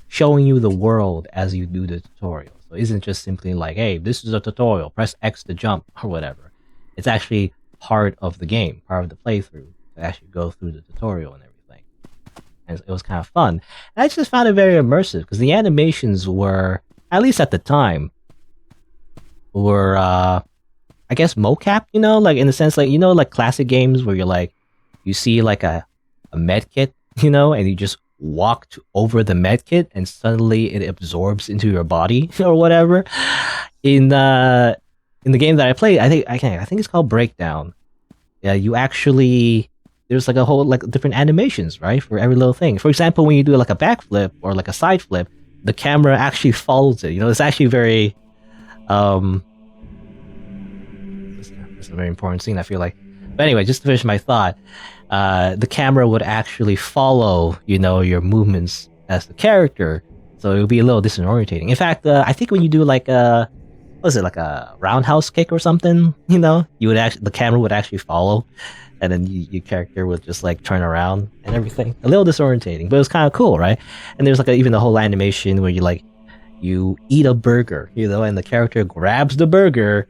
showing you the world as you do the tutorial. So it isn't just simply like, hey, this is a tutorial, press X to jump or whatever. It's actually part of the game, part of the playthrough to actually go through the tutorial and everything. And it was kind of fun. And I just found it very immersive because the animations were, at least at the time, were I guess mocap, like in the sense like like classic games where you're like you see like a med kit, and you just walk over the med kit and suddenly it absorbs into your body or whatever. In the game that I played, I think it's called Breakdown. Yeah, you actually there's like a whole like different animations, right, for every little thing. For example, when you do like a backflip or like a side flip, the camera actually follows it. It's actually very it's a very important scene, I feel like. But anyway, just to finish my thought, the camera would actually follow, your movements as the character, so it would be a little disorientating. In fact, I think when you do like what was it, like a roundhouse kick or something, you would the camera would actually follow, and then your character would just like turn around and everything. A little disorientating, but it was kind of cool, right? And there's like even the whole animation where you eat a burger, and the character grabs the burger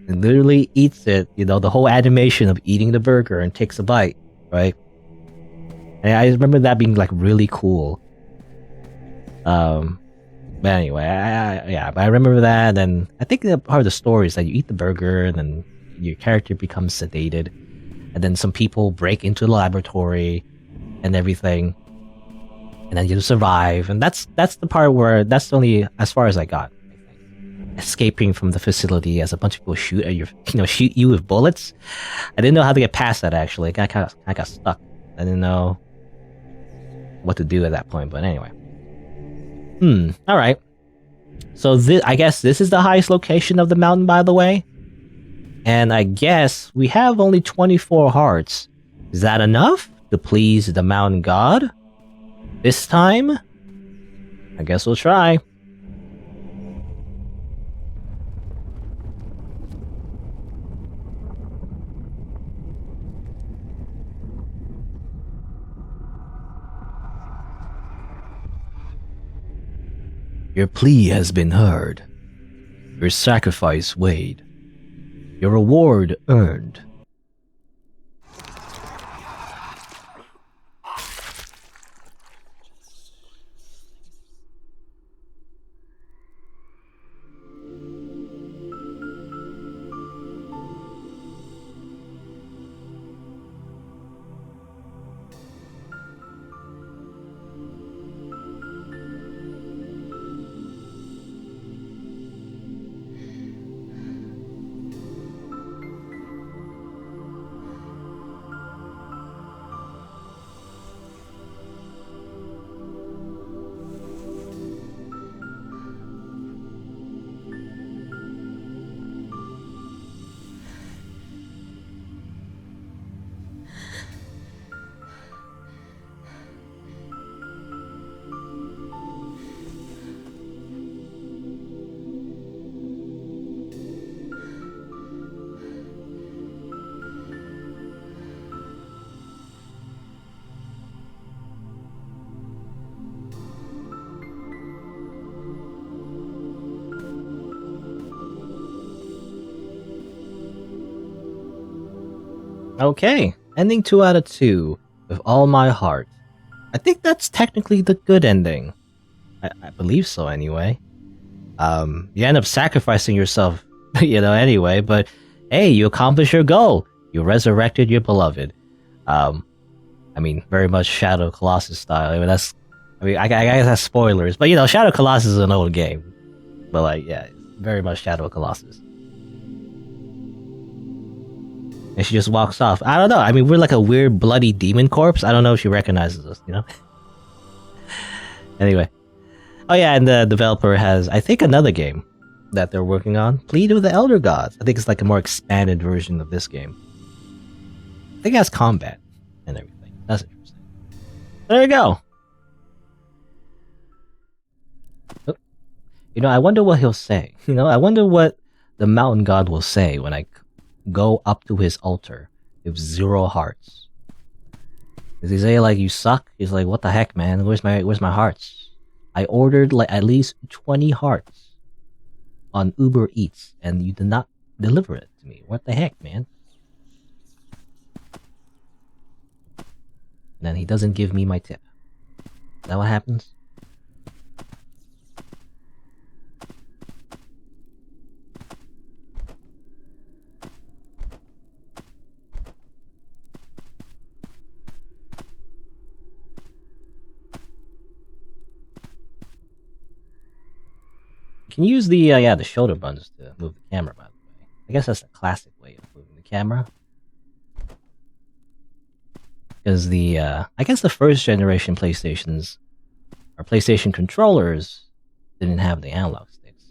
and literally eats it, the whole animation of eating the burger and takes a bite, right? And I remember that being like really cool. But anyway, I remember that, and I think that part of the story is that you eat the burger and then your character becomes sedated, and then some people break into the laboratory and everything, and then you survive, and that's the part where that's only as far as I got. Escaping from the facility as a bunch of people shoot at shoot you with bullets. I didn't know how to get past that actually. I got stuck. I didn't know what to do at that point, but anyway. All right. So I guess this is the highest location of the mountain, by the way. And I guess we have only 24 hearts. Is that enough to please the mountain god? This time? I guess we'll try. Your plea has been heard. Your sacrifice weighed. Your reward earned. Okay, ending 2 out of 2 with all my heart. I think that's technically the good ending. I believe so, anyway. You end up sacrificing yourself, anyway, but hey, you accomplished your goal. You resurrected your beloved. Very much Shadow Colossus style. I guess that's spoilers, but Shadow Colossus is an old game. But very much Shadow Colossus. And she just walks off. I don't know. We're like a weird bloody demon corpse. I don't know if she recognizes us, Anyway. Oh yeah, and the developer has, I think, another game that they're working on. Plead with the Elder Gods. I think it's like a more expanded version of this game. I think it has combat and everything. That's interesting. There you go. Oh. I wonder what he'll say. I wonder what the mountain god will say when I go up to his altar with 0 hearts. Does he say like, you suck? He's like, what the heck, man? Where's my hearts? I ordered like at least 20 hearts on Uber Eats and you did not deliver it to me. What the heck, man? And then he doesn't give me my tip. Is that what happens? You can use the shoulder buttons to move the camera, by the way. I guess that's the classic way of moving the camera. Because I guess the first generation PlayStations or PlayStation controllers didn't have the analog sticks.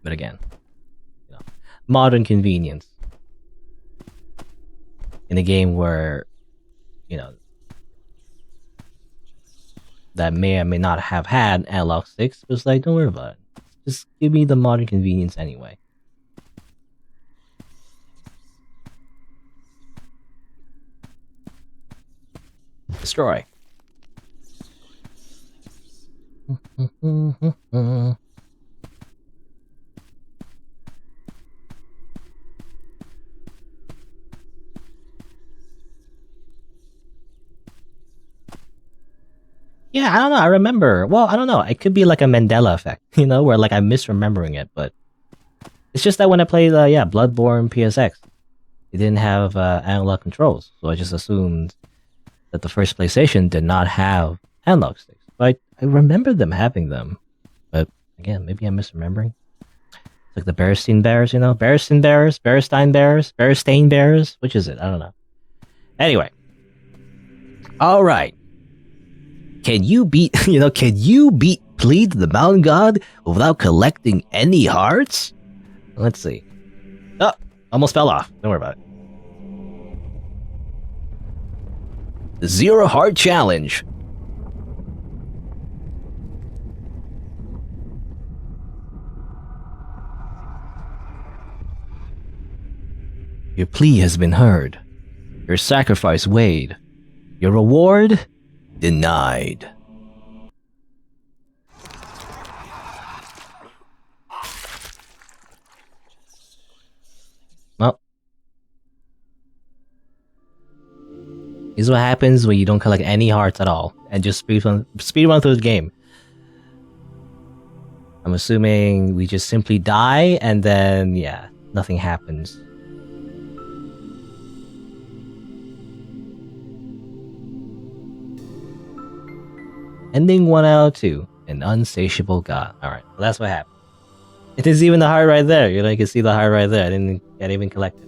But again, modern convenience in a game where, that may or may not have had analog sticks, was like, don't worry about it. Just give me the modern convenience anyway. Destroy. Yeah, I don't know. I remember. Well, I don't know. It could be like a Mandela effect, where like I'm misremembering it, but it's just that when I played, Bloodborne PSX, it didn't have analog controls, so I just assumed that the first PlayStation did not have analog sticks. But I remember them having them, but again, maybe I'm misremembering. It's like the Berenstein Bears, Berenstein Bears, Berenstain Bears, Berenstain Bears. Which is it? I don't know. Anyway, all right. Can you beat Plead the Mountain God without collecting any hearts? Let's see. Oh, almost fell off. Don't worry about it. The 0 heart challenge. Your plea has been heard. Your sacrifice weighed. Your reward denied. Well, this is what happens when you don't collect any hearts at all and just speedrun through the game. I'm assuming we just simply die and then, nothing happens. Ending 1 out of 2. An unsatiable god. Alright, well, that's what happened. It is even the heart right there. You can see the heart right there. I didn't even collect it.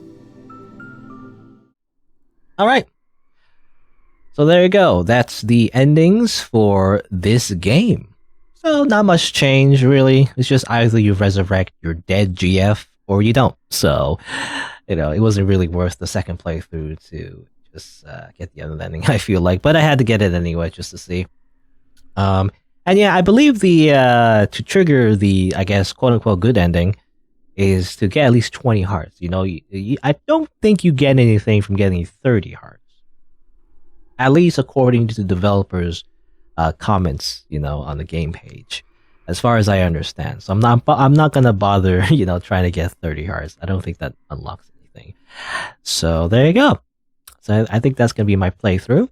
Alright. So there you go. That's the endings for this game. So not much change, really. It's just either you resurrect your dead GF or you don't. So, it wasn't really worth the second playthrough to just get the other ending, I feel like. But I had to get it anyway, just to see. And I believe the to trigger the, I guess, quote-unquote good ending is to get at least 20 hearts. I don't think you get anything from getting 30 hearts. At least according to the developers' comments, on the game page. as far as I understand. So I'm not gonna bother, trying to get 30 hearts. I don't think that unlocks anything. So there you go. So I think that's gonna be my playthrough.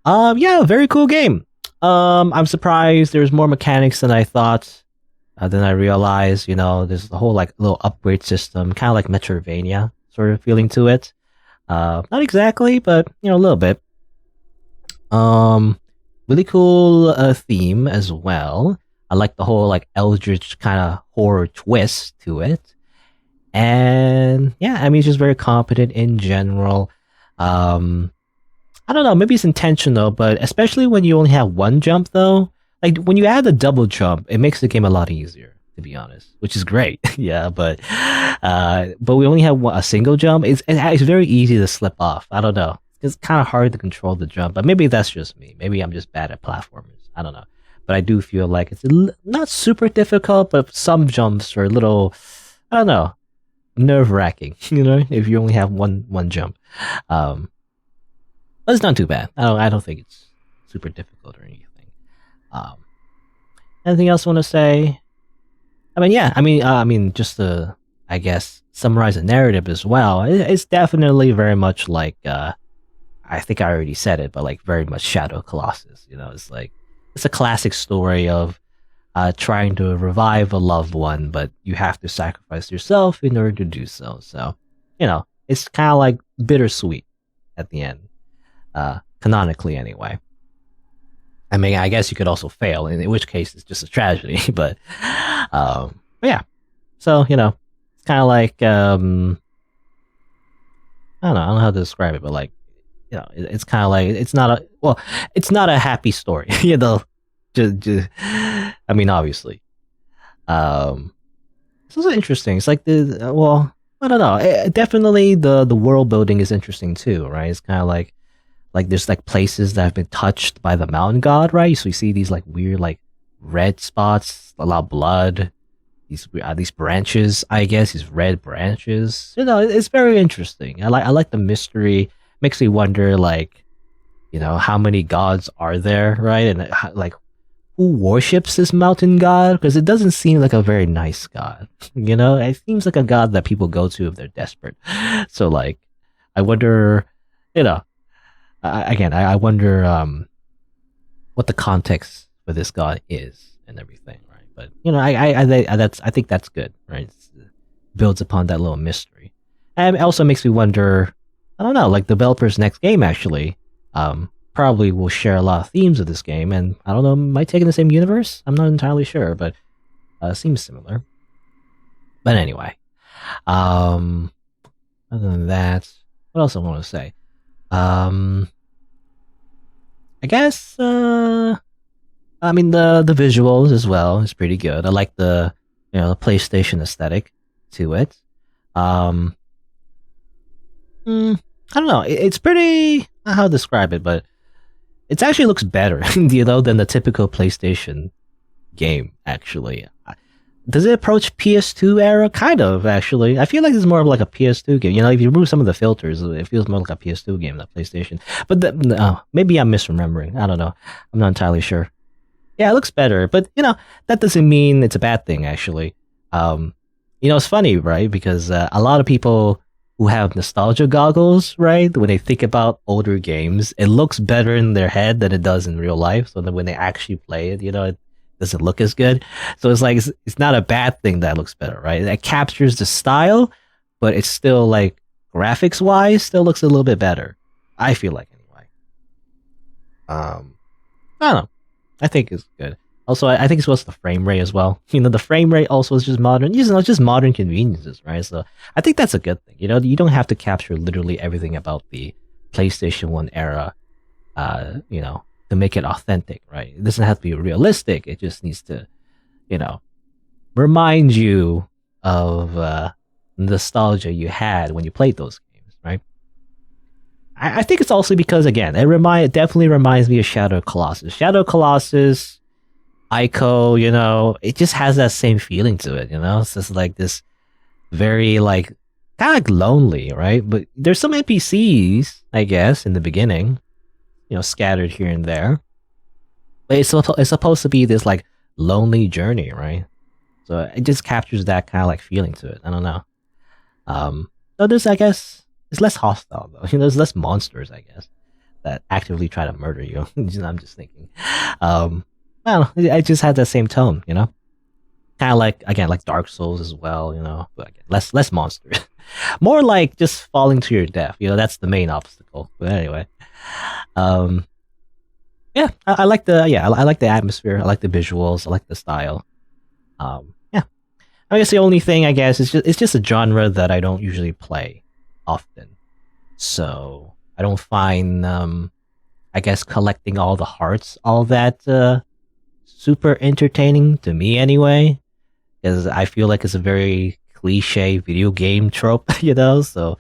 Yeah, very cool game. I'm surprised there's more mechanics than I thought. Then I realized, there's the whole like little upgrade system, kind of like Metroidvania sort of feeling to it. Not exactly, but a little bit. Really cool theme as well. I like the whole like eldritch kind of horror twist to it. And yeah, I mean, it's just very competent in general. I don't know, maybe it's intentional, but especially when you only have one jump though, like when you add a double jump, it makes the game a lot easier, to be honest, which is great. Yeah, but we only have a single jump. It's very easy to slip off. I don't know. It's kind of hard to control the jump, but maybe that's just me. Maybe I'm just bad at platformers. I don't know. But I do feel like it's not super difficult, but some jumps are a little, I don't know, nerve-wracking, if you only have one jump. But it's not too bad. I don't think it's super difficult or anything. Anything else I want to say? I mean, yeah. I mean, just to, I guess, summarize the narrative as well. It's definitely very much like, I think I already said it, but like very much Shadow Colossus. It's like it's a classic story of trying to revive a loved one, but you have to sacrifice yourself in order to do so. So, it's kind of like bittersweet at the end. Canonically anyway. I mean, I guess you could also fail, in which case it's just a tragedy. But yeah. So it's kind of like I don't know how to describe it, but like it's kind of like it's not a happy story. I mean, obviously. It's also interesting. It's like I don't know. Definitely the world building is interesting too, right? It's kind of like there's like places that have been touched by the mountain god, right? So you see these like weird like red spots, a lot of blood, these branches, I guess, these red branches. It's very interesting. I like the mystery. Makes me wonder, like, how many gods are there, right? And like, who worships this mountain god? Because it doesn't seem like a very nice god. It seems like a god that people go to if they're desperate. So like, I wonder, I wonder what the context for this god is and everything, right? But I think that's good, right? It builds upon that little mystery, and it also makes me wonder. I don't know, like developers' next game actually probably will share a lot of themes of this game, and I don't know, might take in the same universe. I'm not entirely sure, but seems similar. But anyway, other than that, what else I want to say? I guess, I mean, the visuals as well is pretty good. I like the the PlayStation aesthetic to it. I don't know. It's pretty, how to describe it, but it actually looks better, than the typical PlayStation game. Actually, does it approach PS2 era? Kind of, actually. I feel like it's more of like a PS2 game. If you remove some of the filters, it feels more like a PS2 game than PlayStation. But maybe I'm misremembering. I don't know. I'm not entirely sure. Yeah, it looks better, but that doesn't mean it's a bad thing. Actually, it's funny, right? Because a lot of people who have nostalgia goggles, right, when they think about older games, it looks better in their head than it does in real life. So then when they actually play it, it doesn't look as good. So it's like it's not a bad thing that it looks better, right? It captures the style, but it's still like graphics wise, still looks a little bit better. I feel like anyway. I don't know. I think it's good. Also, I think it's also the frame rate as well. The frame rate also is just modern. Just modern conveniences, right? So I think that's a good thing. You don't have to capture literally everything about the PlayStation 1 era, to make it authentic, right? It doesn't have to be realistic. It just needs to, remind you of nostalgia you had when you played those games, right? I think it's also because, again, it definitely reminds me of Shadow Colossus. Shadow Colossus, Ico, it just has that same feeling to it, It's just like this very, like, kind of like lonely, right? But there's some NPCs, I guess, in the beginning, scattered here and there. But it's supposed to be this, like, lonely journey, right? So it just captures that kind of like feeling to it. I don't know. So this, I guess, is less hostile though. There's less monsters, I guess, that actively try to murder you. I'm just thinking. I don't know. I just had that same tone, kind of like, again, like Dark Souls as well, but again, less monsters. More like just falling to your death. That's the main obstacle. But anyway, yeah, I like I like the atmosphere. I like the visuals. I like the style. Yeah, I guess the only thing, I guess, is it's just a genre that I don't usually play often. So I don't find I guess collecting all the hearts all that super entertaining to me anyway, because I feel like it's a very cliche video game trope, So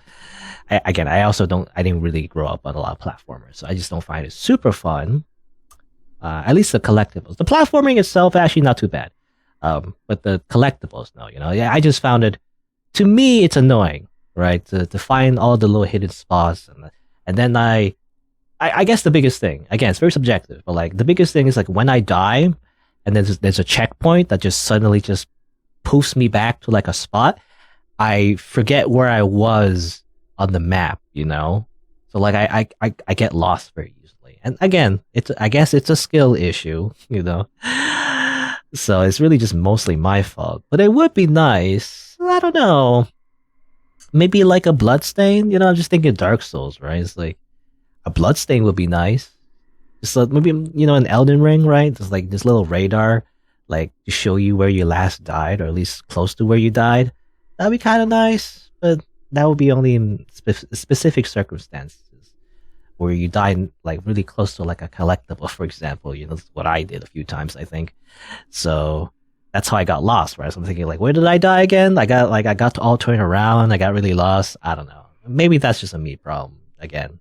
I also I didn't really grow up on a lot of platformers, so I just don't find it super fun. At least the collectibles. The platforming itself actually not too bad, but the collectibles, no, Yeah, I just found it. To me, it's annoying, right? To find all the little hidden spots, and then I guess the biggest thing, again, it's very subjective, but like the biggest thing is like when I die, and there's a checkpoint that just suddenly just poofs me back to like a spot, I forget where I was on the map, So like I get lost very easily. And again, I guess it's a skill issue, So it's really just mostly my fault. But it would be nice, I don't know, maybe like a bloodstain, I'm just thinking Dark Souls, right? It's like a bloodstain would be nice. Just like maybe, an Elden Ring, right? Just like this little radar, like to show you where you last died, or at least close to where you died. That'd be kind of nice, but that would be only in specific circumstances where you die like really close to like a collectible, for example. That's what I did a few times, I think. So that's how I got lost, right? So I'm thinking like, where did I die again? I got to all turn around. I got really lost. I don't know. Maybe that's just a me problem again.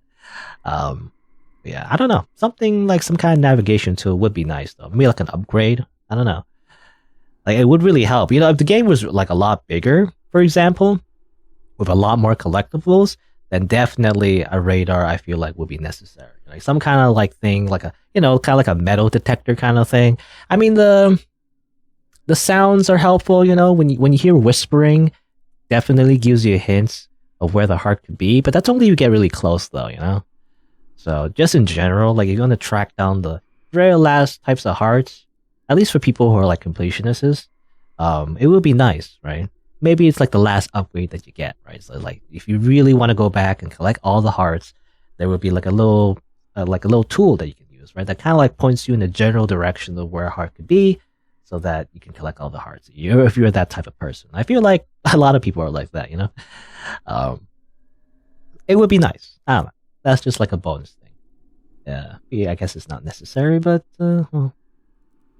Yeah, I don't know. Something like some kind of navigation tool would be nice though. Maybe like an upgrade. I don't know. Like it would really help. If the game was like a lot bigger, for example, with a lot more collectibles, then definitely a radar I feel like would be necessary. Like some kind of like thing, like a kind of like a metal detector kind of thing. I mean the sounds are helpful, when you hear whispering, definitely gives you hints of where the heart could be, but that's only if you get really close though, So just in general, like if you want to track down the very last types of hearts, at least for people who are like completionists, it would be nice, right? Maybe it's like the last upgrade that you get, right? So like if you really want to go back and collect all the hearts, there would be like a little tool that you can use, right? That kind of like points you in the general direction of where a heart could be, so that you can collect all the hearts. If you're that type of person, I feel like a lot of people are like that, It would be nice. I don't know. That's just like a bonus thing. Yeah, I guess it's not necessary, but well,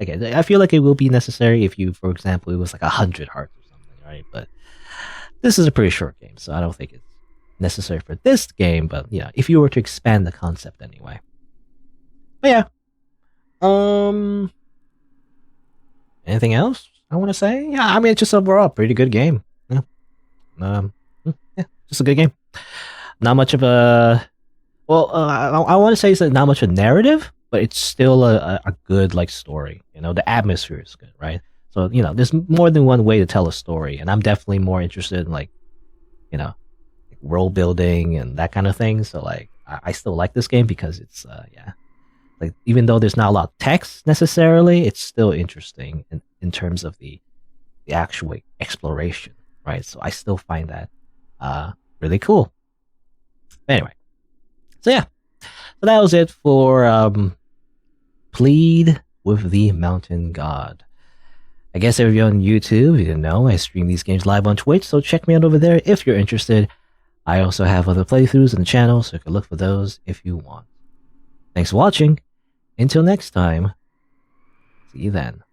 okay. I feel like it will be necessary if you, for example, it was like 100 hearts or something, right? But this is a pretty short game, so I don't think it's necessary for this game. But yeah, if you were to expand the concept anyway. But yeah. Anything else I want to say? Yeah, I mean, it's just overall pretty good game. Yeah. Yeah, just a good game. Not much of a. Well, I want to say it's not much of a narrative, but it's still a good like story. The atmosphere is good, right? So there's more than one way to tell a story, and I'm definitely more interested in like world building and that kind of thing. So like I still like this game because it's like even though there's not a lot of text necessarily, it's still interesting in terms of the actual exploration, right? So I still find that really cool. Anyway, so yeah, so that was it for Plead with the Mountain God. I guess if you're on YouTube, you didn't know, I stream these games live on Twitch, so check me out over there if you're interested. I also have other playthroughs on the channel, so you can look for those if you want. Thanks for watching. Until next time, see you then.